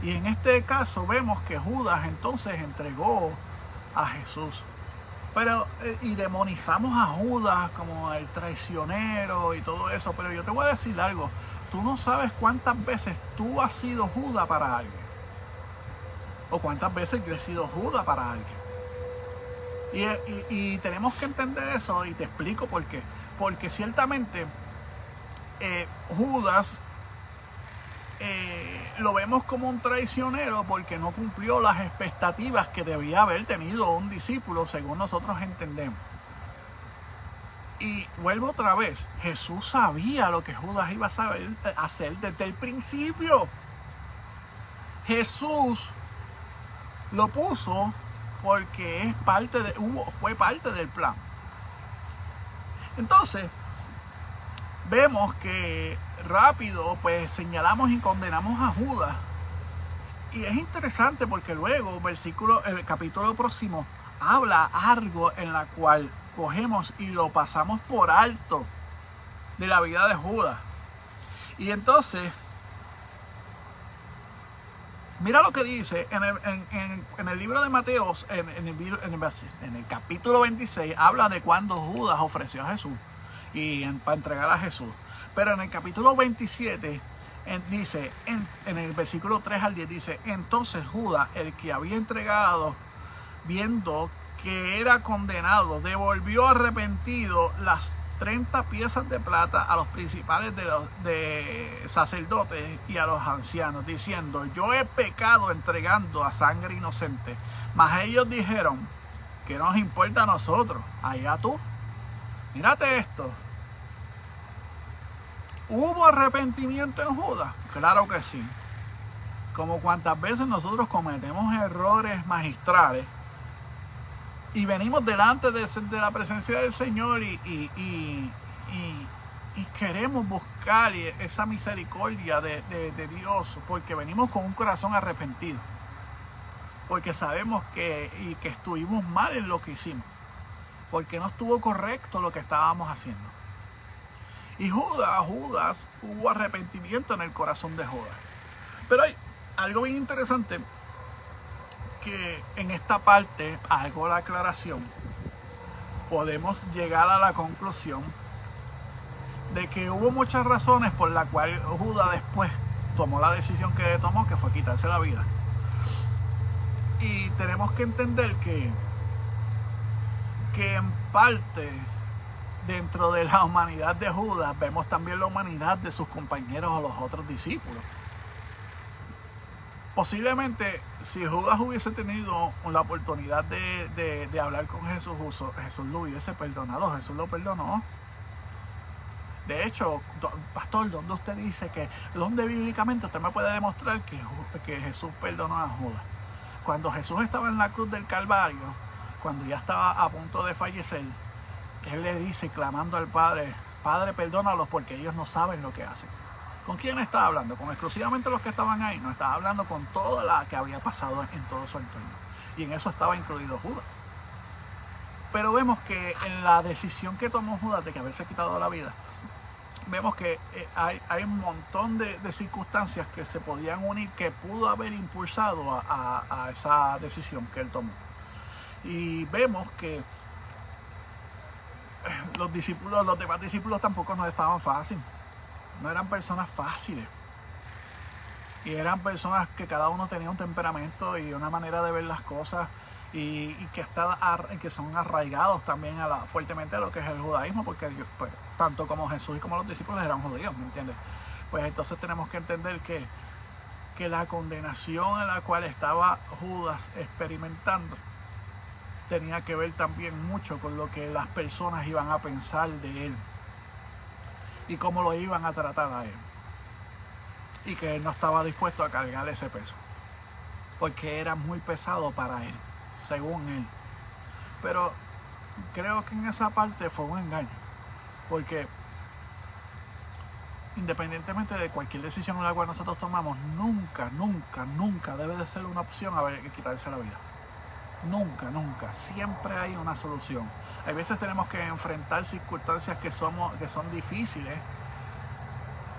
Y en este caso vemos que Judas entonces entregó a Jesús, y demonizamos a Judas como el traicionero y todo eso. Pero yo te voy a decir algo: tú no sabes cuántas veces tú has sido Judas para alguien, o cuántas veces yo he sido Judas para alguien. Y tenemos que entender eso, y te explico por qué. Porque ciertamente Judas lo vemos como un traicionero porque no cumplió las expectativas que debía haber tenido un discípulo, según nosotros entendemos. Y vuelvo otra vez, Jesús sabía lo que Judas iba a hacer desde el principio. Jesús lo puso porque fue parte del plan. Entonces vemos que rápido pues señalamos y condenamos a Judas. Y es interesante porque luego el capítulo próximo habla algo en la cual cogemos y lo pasamos por alto de la vida de Judas. Y entonces mira lo que dice en el libro de Mateo, en el capítulo 26, habla de cuando Judas ofreció a Jesús para entregar a Jesús. Pero en el capítulo 27 dice, en el versículo 3 al 10 dice: entonces Judas, el que había entregado, viendo que era condenado, devolvió arrepentido las 30 piezas de plata a los principales de sacerdotes y a los ancianos, diciendo: yo he pecado entregando a sangre inocente. Mas ellos dijeron: ¿qué nos importa a nosotros? Allá tú. Mírate esto. ¿Hubo arrepentimiento en Judas? Claro que sí. Como cuantas veces nosotros cometemos errores magistrales y venimos delante de la presencia del Señor y queremos buscar esa misericordia de Dios, porque venimos con un corazón arrepentido, porque sabemos que estuvimos mal en lo que hicimos, porque no estuvo correcto lo que estábamos haciendo. Y Judas, hubo arrepentimiento en el corazón de Judas. Pero hay algo bien interesante, que en esta parte hago la aclaración. Podemos llegar a la conclusión de que hubo muchas razones por las cuales Judas después tomó la decisión que tomó, que fue quitarse la vida. Y tenemos que entender que en parte, dentro de la humanidad de Judas, vemos también la humanidad de sus compañeros o los otros discípulos. Posiblemente, si Judas hubiese tenido la oportunidad de hablar con Jesús, Jesús lo hubiese perdonado. Jesús lo perdonó. De hecho, pastor, ¿dónde usted dice dónde bíblicamente usted me puede demostrar que Jesús perdonó a Judas? Cuando Jesús estaba en la cruz del Calvario, cuando ya estaba a punto de fallecer, Él le dice, clamando al Padre: Padre, perdónalos porque ellos no saben lo que hacen. ¿Con quién estaba hablando? ¿Con exclusivamente los que estaban ahí? No, estaba hablando con toda la que había pasado en todo su entorno. Y en eso estaba incluido Judas. Pero vemos que en la decisión que tomó Judas de que haberse quitado la vida, vemos que hay un montón de circunstancias que se podían unir, que pudo haber impulsado a esa decisión que él tomó. Y vemos que los demás discípulos tampoco no estaban fáciles. No eran personas fáciles. Y eran personas que cada uno tenía un temperamento y una manera de ver las cosas, y que son arraigados también fuertemente a lo que es el judaísmo, porque ellos, pues, tanto como Jesús y como los discípulos eran judíos, ¿me entiendes? Pues entonces tenemos que entender que la condenación en la cual estaba Judas experimentando tenía que ver también mucho con lo que las personas iban a pensar de él y cómo lo iban a tratar a él, y que él no estaba dispuesto a cargar ese peso porque era muy pesado para él, según él. Pero creo que en esa parte fue un engaño, porque independientemente de cualquier decisión en la cual nosotros tomamos, nunca debe de ser una opción quitarse la vida. Nunca, siempre hay una solución. Hay veces tenemos que enfrentar circunstancias que son difíciles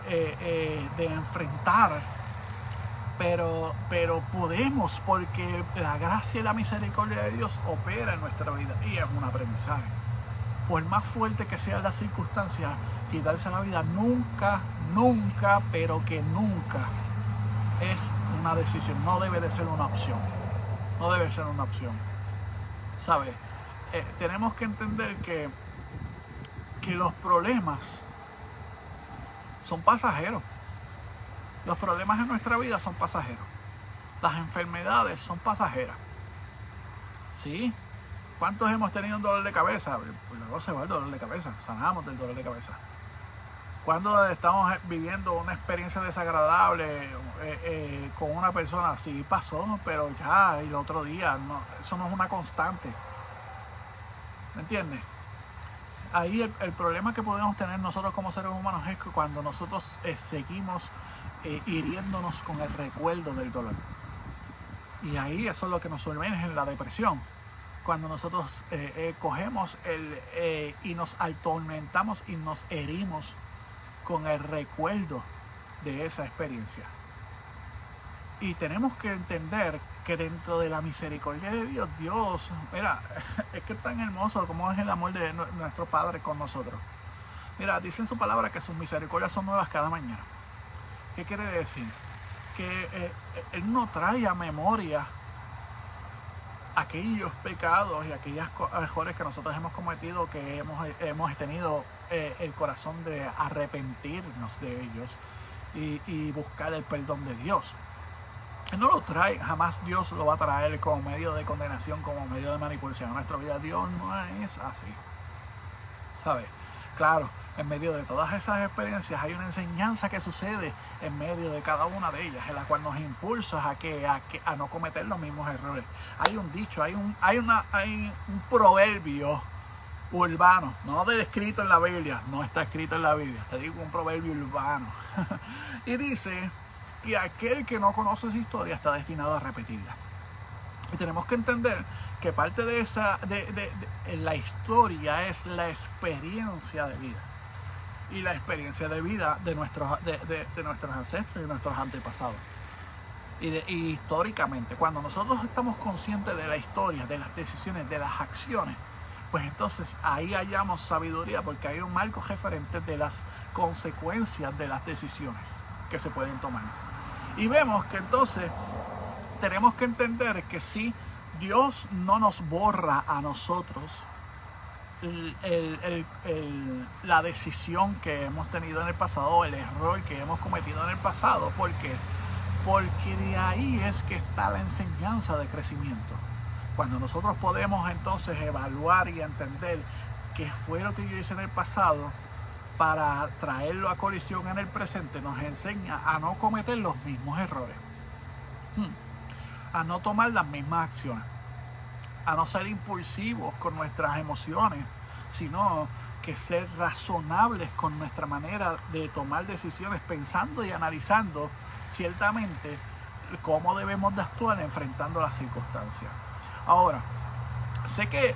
de enfrentar, pero podemos, porque la gracia y la misericordia de Dios opera en nuestra vida, y es un aprendizaje. Por más fuerte que sea la circunstancia, quitarse la vida nunca es una decisión. No debe de ser una opción. No debe ser una opción, ¿sabes? Tenemos que entender que los problemas son pasajeros. Los problemas en nuestra vida son pasajeros. Las enfermedades son pasajeras. ¿Sí? ¿Cuántos hemos tenido un dolor de cabeza? Pues luego se va el dolor de cabeza. Sanamos del dolor de cabeza. Cuando estamos viviendo una experiencia desagradable con una persona, sí pasó, pero ya el otro día, no, eso no es una constante. ¿Me entiendes? Ahí el problema que podemos tener nosotros como seres humanos es que cuando nosotros seguimos hiriéndonos con el recuerdo del dolor. Y ahí eso es lo que nos sumerge en la depresión. Cuando nosotros cogemos y nos atormentamos y nos herimos con el recuerdo de esa experiencia. Y tenemos que entender que dentro de la misericordia de Dios, mira, es que es tan hermoso como es el amor de nuestro Padre con nosotros. Mira, dice en su palabra que sus misericordias son nuevas cada mañana. ¿Qué quiere decir? Que Él no trae a memoria aquellos pecados y aquellas errores que nosotros hemos cometido, que hemos tenido el corazón de arrepentirnos de ellos y buscar el perdón de Dios. Él no lo trae, jamás Dios lo va a traer como medio de condenación, como medio de manipulación a nuestra vida. Dios no es así, ¿sabes? Claro, en medio de todas esas experiencias hay una enseñanza que sucede en medio de cada una de ellas, en la cual nos impulsa a no cometer los mismos errores. Hay un dicho, hay un proverbio urbano, no escrito en la Biblia, no está escrito en la Biblia, te digo un proverbio urbano. Y dice que aquel que no conoce esa historia está destinado a repetirla. Y tenemos que entender que parte de la historia es la experiencia de vida. Y la experiencia de vida de nuestros ancestros y de nuestros antepasados. Y históricamente, cuando nosotros estamos conscientes de la historia, de las decisiones, de las acciones, pues entonces ahí hallamos sabiduría, porque hay un marco referente de las consecuencias de las decisiones que se pueden tomar. Y vemos que entonces tenemos que entender que si Dios no nos borra a nosotros la decisión que hemos tenido en el pasado, el error que hemos cometido en el pasado. ¿Por qué? Porque de ahí es que está la enseñanza de crecimiento. Cuando nosotros podemos entonces evaluar y entender qué fue lo que yo hice en el pasado para traerlo a colisión en el presente, nos enseña a no cometer los mismos errores, a no tomar las mismas acciones, a no ser impulsivos con nuestras emociones, sino que ser razonables con nuestra manera de tomar decisiones, pensando y analizando ciertamente cómo debemos de actuar enfrentando las circunstancias. Ahora, sé que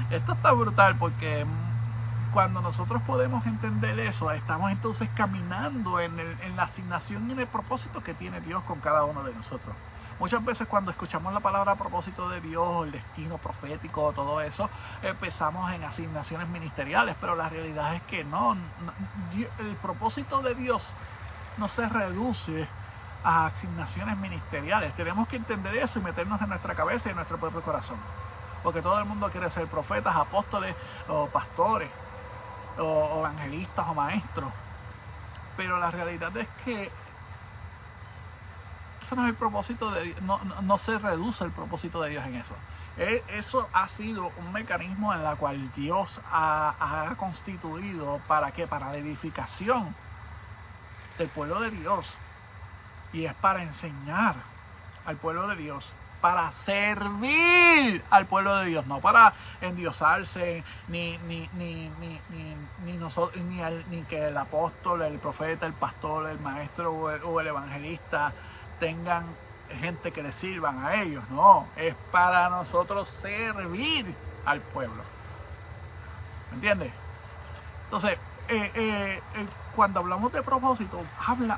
esto está brutal, porque cuando nosotros podemos entender eso, estamos entonces caminando en la asignación y en el propósito que tiene Dios con cada uno de nosotros. Muchas veces cuando escuchamos la palabra propósito de Dios, el destino profético, todo eso, pensamos en asignaciones ministeriales, pero la realidad es que no, el propósito de Dios no se reduce a asignaciones ministeriales. Tenemos que entender eso y meternos en nuestra cabeza y en nuestro propio corazón, porque todo el mundo quiere ser profetas, apóstoles o pastores o evangelistas o maestros, pero la realidad es que eso no es el propósito de Dios. No se reduce el propósito de Dios en eso. Eso ha sido un mecanismo en el cual Dios ha constituido para la edificación del pueblo de Dios, y es para enseñar al pueblo de Dios, para servir al pueblo de Dios, no para endiosarse, ni que el apóstol, el profeta, el pastor, el maestro o el evangelista tengan gente que le sirvan a ellos. No, es para nosotros servir al pueblo. ¿Me entiendes? Entonces, cuando hablamos de propósito,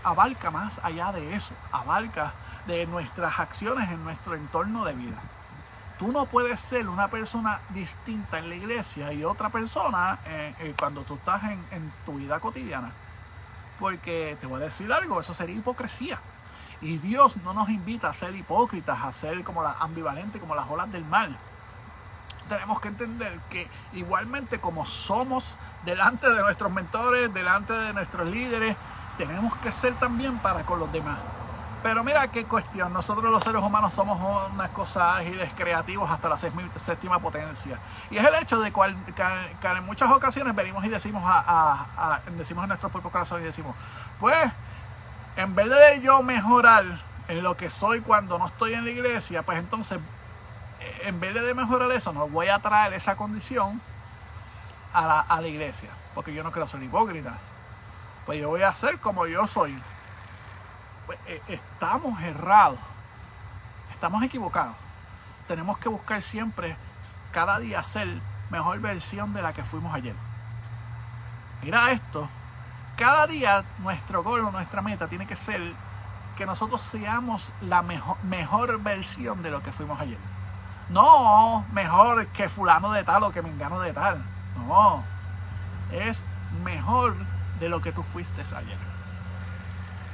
abarca más allá de eso, abarca de nuestras acciones en nuestro entorno de vida. Tú no puedes ser una persona distinta en la iglesia y otra persona cuando tú estás en tu vida cotidiana, porque te voy a decir algo, eso sería hipocresía. Y Dios no nos invita a ser hipócritas, a ser como ambivalentes, como las olas del mar. Tenemos que entender que igualmente como somos delante de nuestros mentores, delante de nuestros líderes, tenemos que ser también para con los demás. Pero mira qué cuestión, nosotros los seres humanos somos unas cosas ágiles, creativos hasta la séptima potencia. Y es el hecho de que en muchas ocasiones venimos y decimos decimos en nuestro propio corazón y decimos, pues, en vez de yo mejorar en lo que soy cuando no estoy en la iglesia, pues entonces, en vez de mejorar eso, no voy a traer esa condición a la iglesia, porque yo no quiero ser hipócrita. Pues yo voy a ser como yo soy. Pues, estamos errados, estamos equivocados. Tenemos que buscar siempre, cada día, ser mejor versión de la que fuimos ayer. Mira esto. Cada día nuestro gol o nuestra meta tiene que ser que nosotros seamos la mejor versión de lo que fuimos ayer. No mejor que fulano de tal o que mengano de tal. No. Es mejor de lo que tú fuiste ayer.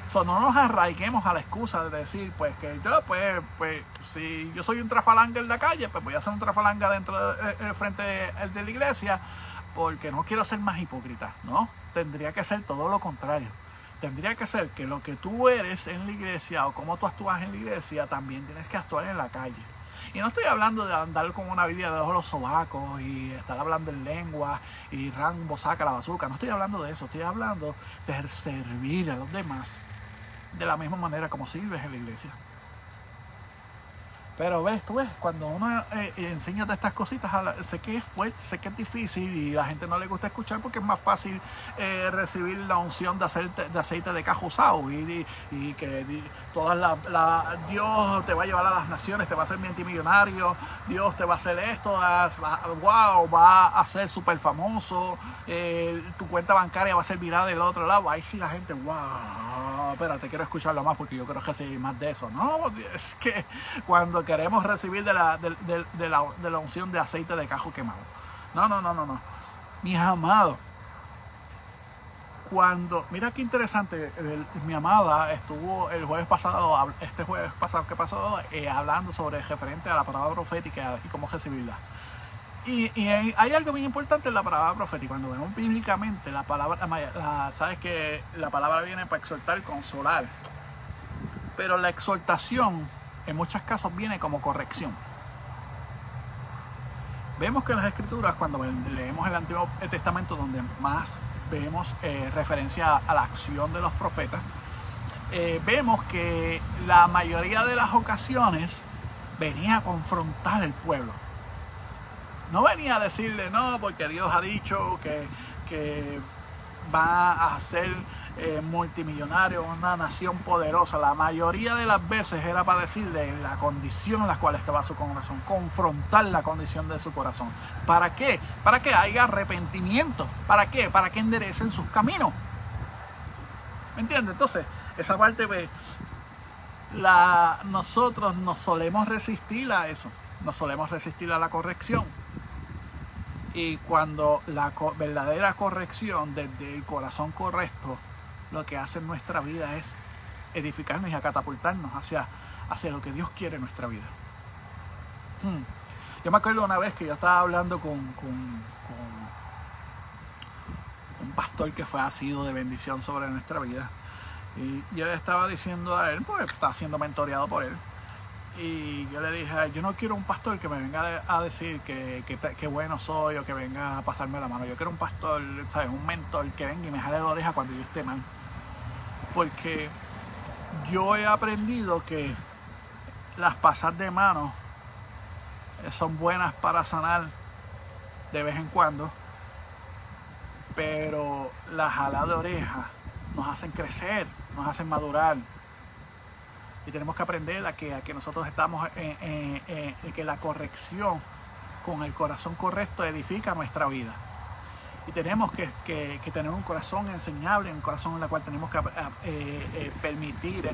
So, no nos arraiguemos a la excusa de decir, pues que yo, pues si yo soy un trafalanga en la calle, pues voy a hacer un trafalanga dentro frente de la iglesia, porque no quiero ser más hipócrita, ¿no? Tendría que ser todo lo contrario. Tendría que ser que lo que tú eres en la iglesia o cómo tú actúas en la iglesia, también tienes que actuar en la calle. Y no estoy hablando de andar con una Biblia debajo de los sobacos y estar hablando en lengua y Rambo saca la bazooka. No estoy hablando de eso, estoy hablando de servir a los demás de la misma manera como sirves en la iglesia. Pero tú ves, cuando uno enseña de estas cositas, sé que es fuerte, sé que es difícil y a la gente no le gusta escuchar porque es más fácil recibir la unción de aceite de cajo usado y que Dios te va a llevar a las naciones, te va a hacer multimillonario, Dios te va a hacer esto, va a ser súper famoso, tu cuenta bancaria va a ser viral del otro lado. Ahí sí la gente, wow, espérate, quiero escucharlo más porque yo quiero recibir más de eso. No, es que cuando queremos recibir de la unción de aceite de cajo quemado. No. Mis amados, mira qué interesante, mi amada estuvo este jueves pasado que pasó, hablando sobre referente a la palabra profética y cómo recibirla. Y hay algo bien importante en la palabra profética. Cuando vemos bíblicamente la palabra, sabes que la palabra viene para exhortar, consolar, pero la exhortación en muchos casos viene como corrección. Vemos que en las escrituras, cuando leemos el Antiguo Testamento, donde más vemos referencia a la acción de los profetas, vemos que la mayoría de las ocasiones venía a confrontar al pueblo. No venía a decirle, no, porque Dios ha dicho que va a ser multimillonario, una nación poderosa. La mayoría de las veces era para decirle la condición en la cual estaba su corazón, confrontar la condición de su corazón. ¿Para qué? Para que haya arrepentimiento. ¿Para qué? Para que enderecen sus caminos. ¿Me entiendes? Entonces, esa parte, nosotros nos solemos resistir a eso, nos solemos resistir a la corrección. Y cuando la verdadera corrección desde el corazón correcto, lo que hace en nuestra vida es edificarnos y a catapultarnos hacia lo que Dios quiere en nuestra vida. Yo me acuerdo una vez que yo estaba hablando con un pastor que ha sido de bendición sobre nuestra vida. Y yo le estaba diciendo a él, pues estaba siendo mentoreado por él. Y yo le dije, yo no quiero un pastor que me venga a decir que bueno soy o que venga a pasarme la mano. Yo quiero un pastor, ¿sabes? Un mentor que venga y me jale la oreja cuando yo esté mal. Porque yo he aprendido que las pasadas de mano son buenas para sanar de vez en cuando, pero las jaladas de oreja nos hacen crecer, nos hacen madurar. Y tenemos que aprender a que nosotros estamos que la corrección con el corazón correcto edifica nuestra vida. Y tenemos que tener un corazón enseñable, un corazón en el cual tenemos que permitir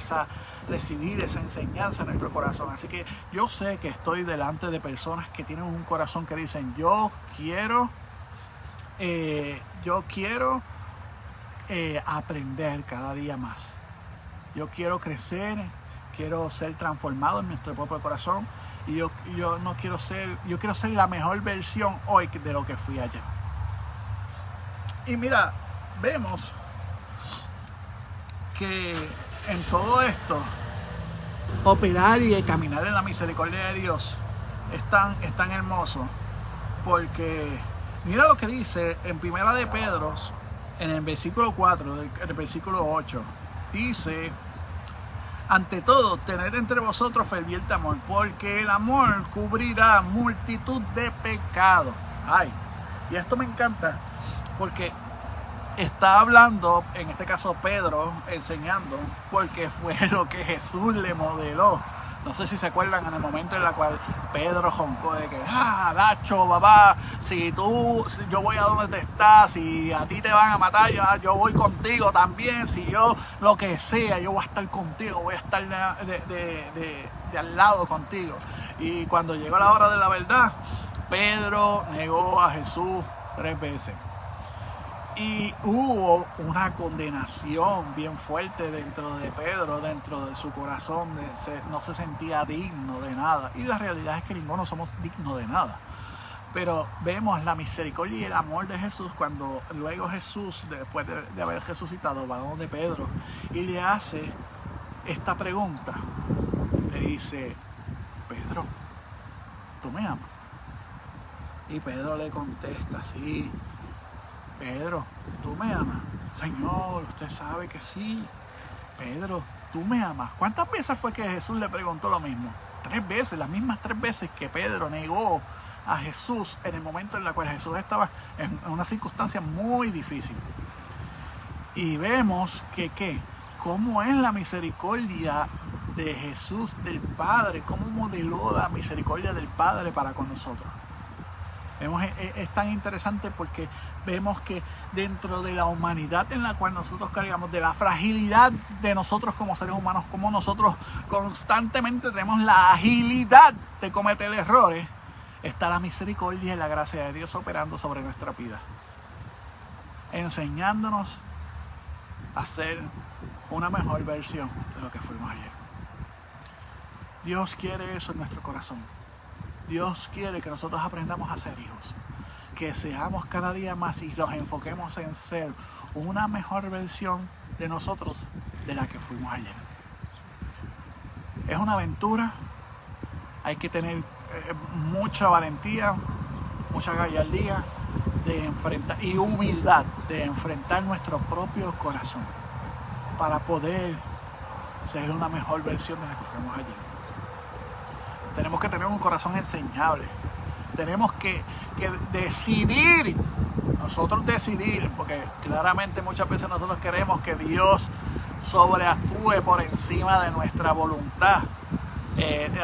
recibir esa enseñanza en nuestro corazón. Así que yo sé que estoy delante de personas que tienen un corazón que dicen, yo quiero aprender cada día más. Yo quiero crecer, quiero ser transformado en nuestro propio corazón y yo quiero ser la mejor versión hoy de lo que fui ayer. Y mira, vemos que en todo esto, operar y caminar en la misericordia de Dios es tan hermoso, porque mira lo que dice en Primera de Pedro, en el versículo 4, el versículo 8, dice: ante todo, tened entre vosotros ferviente amor, porque el amor cubrirá multitud de pecados. Y esto me encanta, porque está hablando, en este caso Pedro, enseñando, porque fue lo que Jesús le modeló. No sé si se acuerdan en el momento en el cual Pedro joncó de que, Dacho, papá, si yo voy a donde te estás, si a ti te van a matar, yo voy contigo también, si yo lo que sea, yo voy a estar contigo, voy a estar de al lado contigo. Y cuando llegó la hora de la verdad, Pedro negó a Jesús 3 veces. Y hubo una condenación bien fuerte dentro de Pedro, dentro de su corazón, no se sentía digno de nada. Y la realidad es que ninguno somos dignos de nada. Pero vemos la misericordia y el amor de Jesús cuando luego Jesús, después de haber resucitado, va donde Pedro y le hace esta pregunta. Le dice: Pedro, ¿tú me amas? Y Pedro le contesta: sí. Pedro, ¿tú me amas? Señor, usted sabe que sí. Pedro, ¿tú me amas? ¿Cuántas veces fue que Jesús le preguntó lo mismo? 3 veces, las mismas 3 veces que Pedro negó a Jesús en el momento en el cual Jesús estaba en una circunstancia muy difícil. Y vemos que cómo es la misericordia de Jesús del Padre, cómo modeló la misericordia del Padre para con nosotros. Vemos, es tan interesante porque vemos que dentro de la humanidad en la cual nosotros cargamos, de la fragilidad de nosotros como seres humanos, como nosotros constantemente tenemos la agilidad de cometer errores, está la misericordia y la gracia de Dios operando sobre nuestra vida, enseñándonos a ser una mejor versión de lo que fuimos ayer. Dios quiere eso en nuestro corazón. Dios quiere que nosotros aprendamos a ser hijos, que seamos cada día más y nos enfoquemos en ser una mejor versión de nosotros de la que fuimos ayer. Es una aventura, hay que tener mucha valentía, mucha gallardía de enfrentar, y humildad de enfrentar nuestro propio corazón para poder ser una mejor versión de la que fuimos ayer. Tenemos que tener un corazón enseñable. Tenemos que decidir, nosotros decidir, porque claramente muchas veces nosotros queremos que Dios sobreactúe por encima de nuestra voluntad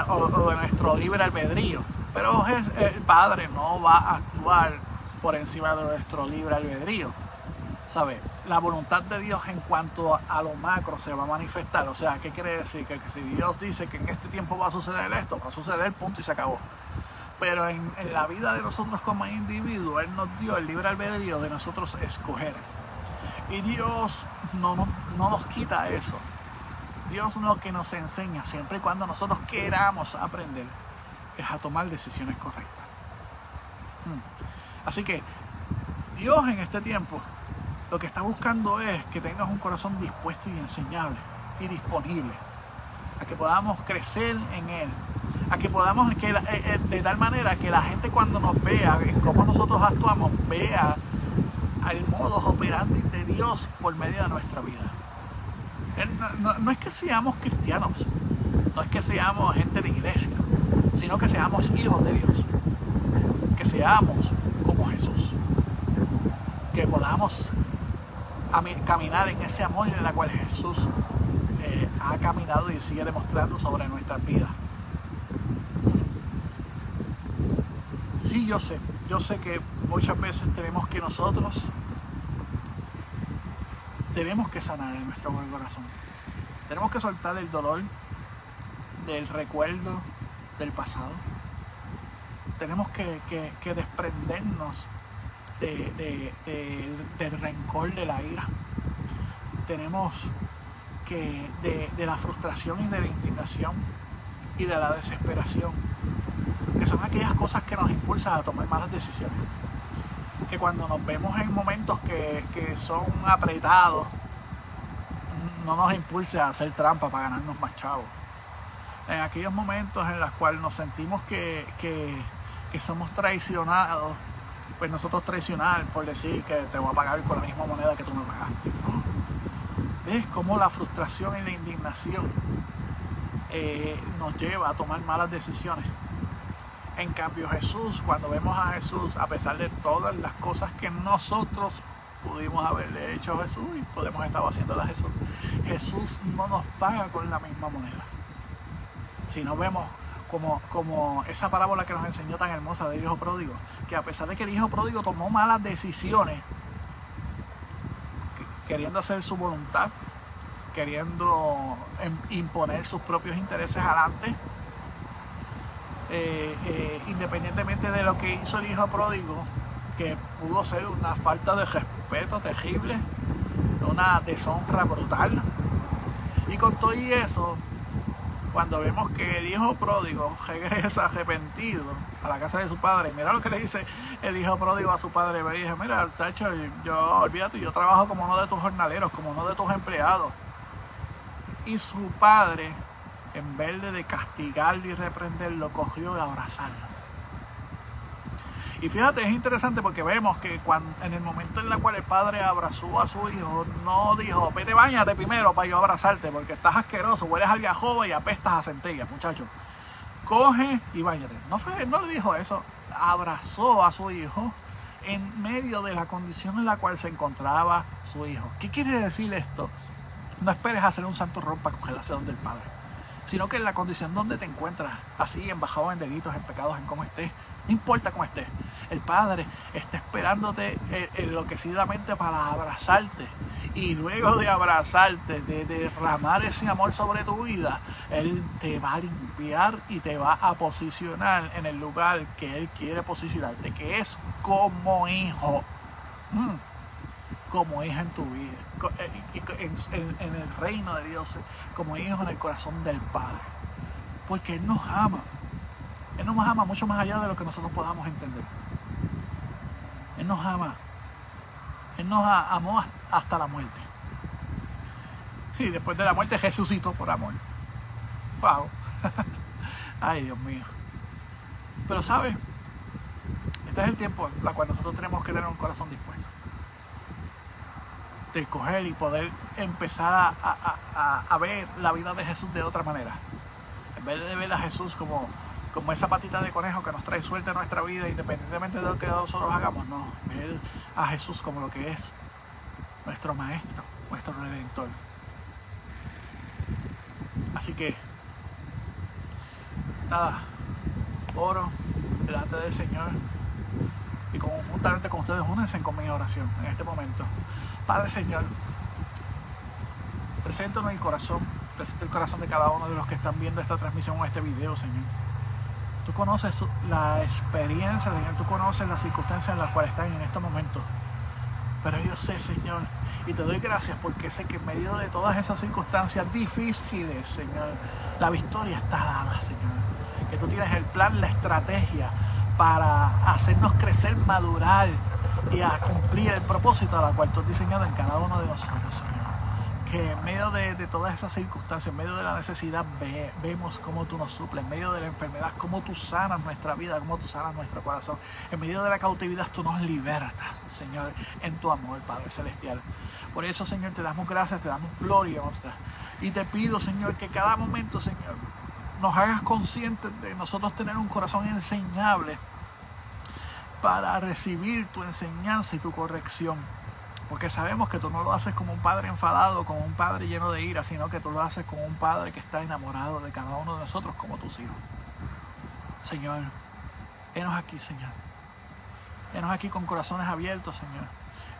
o de nuestro libre albedrío. Pero el Padre no va a actuar por encima de nuestro libre albedrío. ¿Sabe? La voluntad de Dios en cuanto a lo macro se va a manifestar. O sea, ¿qué quiere decir? Que si Dios dice que en este tiempo va a suceder esto, va a suceder, punto, y se acabó. Pero en la vida de nosotros como individuos, Él nos dio el libre albedrío de nosotros escoger. Y Dios no nos quita eso. Dios lo que nos enseña, siempre y cuando nosotros queramos aprender, es a tomar decisiones correctas. Así que Dios en este tiempo lo que está buscando es que tengas un corazón dispuesto y enseñable y disponible, a que podamos crecer en Él, a que podamos, de tal manera que la gente cuando nos vea, cómo nosotros actuamos, vea el modus operandi de Dios por medio de nuestra vida. No es que seamos cristianos, no es que seamos gente de iglesia, sino que seamos hijos de Dios, que seamos como Jesús, que podamos caminar en ese amor en el cual Jesús ha caminado y sigue demostrando sobre nuestras vidas. Sí, yo sé que muchas veces tenemos que sanar en nuestro corazón. Tenemos que soltar el dolor del recuerdo del pasado. Tenemos que desprendernos del rencor, de la ira. Tenemos que de la frustración y de la indignación y de la desesperación, que son aquellas cosas que nos impulsan a tomar malas decisiones, que cuando nos vemos en momentos que son apretados, no nos impulse a hacer trampa para ganarnos más chavos. En aquellos momentos en los cuales nos sentimos que somos traicionados, pues nosotros traicionar por decir que te voy a pagar con la misma moneda que tú me pagaste, ¿no? ¿Ves cómo la frustración y la indignación nos lleva a tomar malas decisiones? En cambio Jesús, cuando vemos a Jesús, a pesar de todas las cosas que nosotros pudimos haberle hecho a Jesús y podemos estar haciéndole a Jesús, Jesús no nos paga con la misma moneda. Si no vemos como esa parábola que nos enseñó tan hermosa del hijo pródigo, que a pesar de que el hijo pródigo tomó malas decisiones, queriendo hacer su voluntad, queriendo imponer sus propios intereses adelante, independientemente de lo que hizo el hijo pródigo, que pudo ser una falta de respeto terrible, una deshonra brutal. Y con todo y eso, cuando vemos que el hijo pródigo regresa arrepentido a la casa de su padre, mira lo que le dice el hijo pródigo a su padre. Le dice: mira, chacho, yo, olvídate, yo trabajo como uno de tus jornaleros, como uno de tus empleados. Y su padre, en vez de castigarlo y reprenderlo, cogió y abrazarlo. Y fíjate, es interesante porque vemos que en el momento en el cual el padre abrazó a su hijo, no dijo: vete, báñate primero para yo abrazarte, porque estás asqueroso, hueles a algarroba y apestas a centella, muchacho. Coge y báñate. No le dijo eso. Abrazó a su hijo en medio de la condición en la cual se encontraba su hijo. ¿Qué quiere decir esto? No esperes a ser un santo ron para coger la sedón del padre, sino que en la condición donde te encuentras, así, embajado en delitos, en pecados, en cómo estés, no importa cómo estés, el Padre está esperándote enloquecidamente para abrazarte. Y luego de abrazarte, de derramar ese amor sobre tu vida, Él te va a limpiar y te va a posicionar en el lugar que Él quiere posicionarte, que es como hijo. Como hija en tu vida, en el reino de Dios, como hijo en el corazón del Padre. Porque Él nos ama. Él nos ama mucho más allá de lo que nosotros podamos entender. Él nos ama. Él nos amó hasta la muerte. Y después de la muerte resucitó por amor. Wow. Ay, Dios mío. Pero ¿sabes? Este es el tiempo en el cual nosotros tenemos que tener un corazón dispuesto. De coger y poder empezar a ver la vida de Jesús de otra manera. En vez de ver a Jesús como esa patita de conejo que nos trae suerte a nuestra vida, independientemente de lo que nosotros hagamos, no. Ver a Jesús como lo que es nuestro Maestro, nuestro Redentor. Así que, nada, oro delante del Señor y juntamente con ustedes, únense conmigo en oración en este momento. Padre Señor, presento mi corazón, presento el corazón de cada uno de los que están viendo esta transmisión o este video, Señor. Tú conoces la experiencia, Señor, tú conoces las circunstancias en las cuales están en estos momentos. Pero yo sé, Señor, y te doy gracias porque sé que en medio de todas esas circunstancias difíciles, Señor, la victoria está dada, Señor. Que tú tienes el plan, la estrategia para hacernos crecer, madurar y a cumplir el propósito a la cual tú has diseñado en cada uno de nosotros, Señor. Que en medio de todas esas circunstancias, en medio de la necesidad, vemos cómo tú nos suples, en medio de la enfermedad, cómo tú sanas nuestra vida, cómo tú sanas nuestro corazón, en medio de la cautividad tú nos libertas, Señor, en tu amor, Padre Celestial. Por eso, Señor, te damos gracias, te damos gloria y honra. Y te pido, Señor, que cada momento, Señor, nos hagas conscientes de nosotros tener un corazón enseñable para recibir tu enseñanza y tu corrección. Porque sabemos que tú no lo haces como un padre enfadado, como un padre lleno de ira, sino que tú lo haces como un padre que está enamorado de cada uno de nosotros como tus hijos. Señor, henos aquí, Señor. Henos aquí con corazones abiertos, Señor.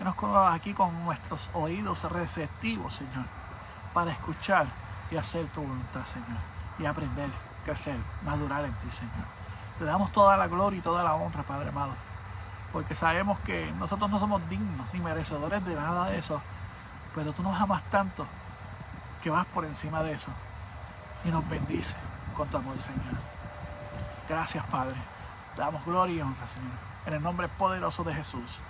Henos aquí con nuestros oídos receptivos, Señor, para escuchar y hacer tu voluntad, Señor. Y aprender, crecer, madurar en ti, Señor. Te damos toda la gloria y toda la honra, Padre amado. Porque sabemos que nosotros no somos dignos ni merecedores de nada de eso, pero tú nos amas tanto que vas por encima de eso y nos bendice con tu amor, Señor. Gracias, Padre. Te damos gloria y honra, Señor. En el nombre poderoso de Jesús.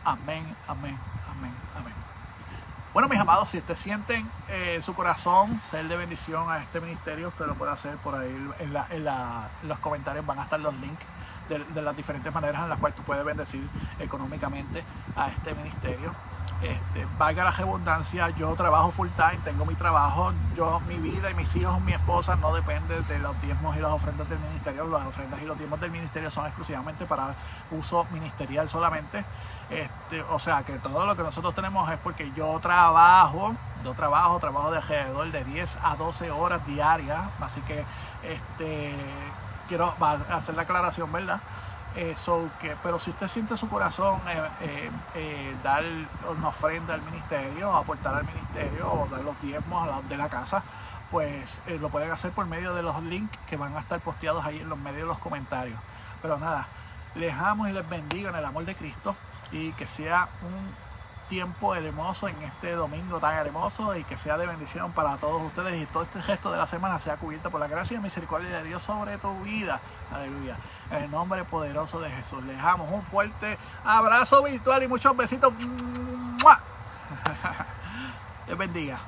Amén, amén, amén, amén. Bueno, mis amados, si ustedes sienten su corazón ser de bendición a este ministerio, usted lo puede hacer por ahí en los comentarios. Van a estar los links de las diferentes maneras en las cuales tú puedes bendecir económicamente a este ministerio. Valga la redundancia, yo trabajo full time, tengo mi trabajo, mi vida y mis hijos, mi esposa no depende de los diezmos y las ofrendas del ministerio. Las ofrendas y los diezmos del ministerio son exclusivamente para uso ministerial solamente. O sea que todo lo que nosotros tenemos es porque yo trabajo de alrededor de 10 a 12 horas diarias, así que quiero hacer la aclaración, ¿verdad? Pero si usted siente su corazón dar una ofrenda al ministerio, aportar al ministerio o dar los diezmos de la casa, pues lo pueden hacer por medio de los links que van a estar posteados ahí en los medios de los comentarios. Pero nada, Les amo y les bendigo en el amor de Cristo, y que sea un tiempo hermoso en este domingo tan hermoso, y que sea de bendición para todos ustedes, y todo este gesto de la semana sea cubierto por la gracia y misericordia de Dios sobre tu vida. Aleluya. En el nombre poderoso de Jesús. Les amo. Un fuerte abrazo virtual y muchos besitos. Les bendiga.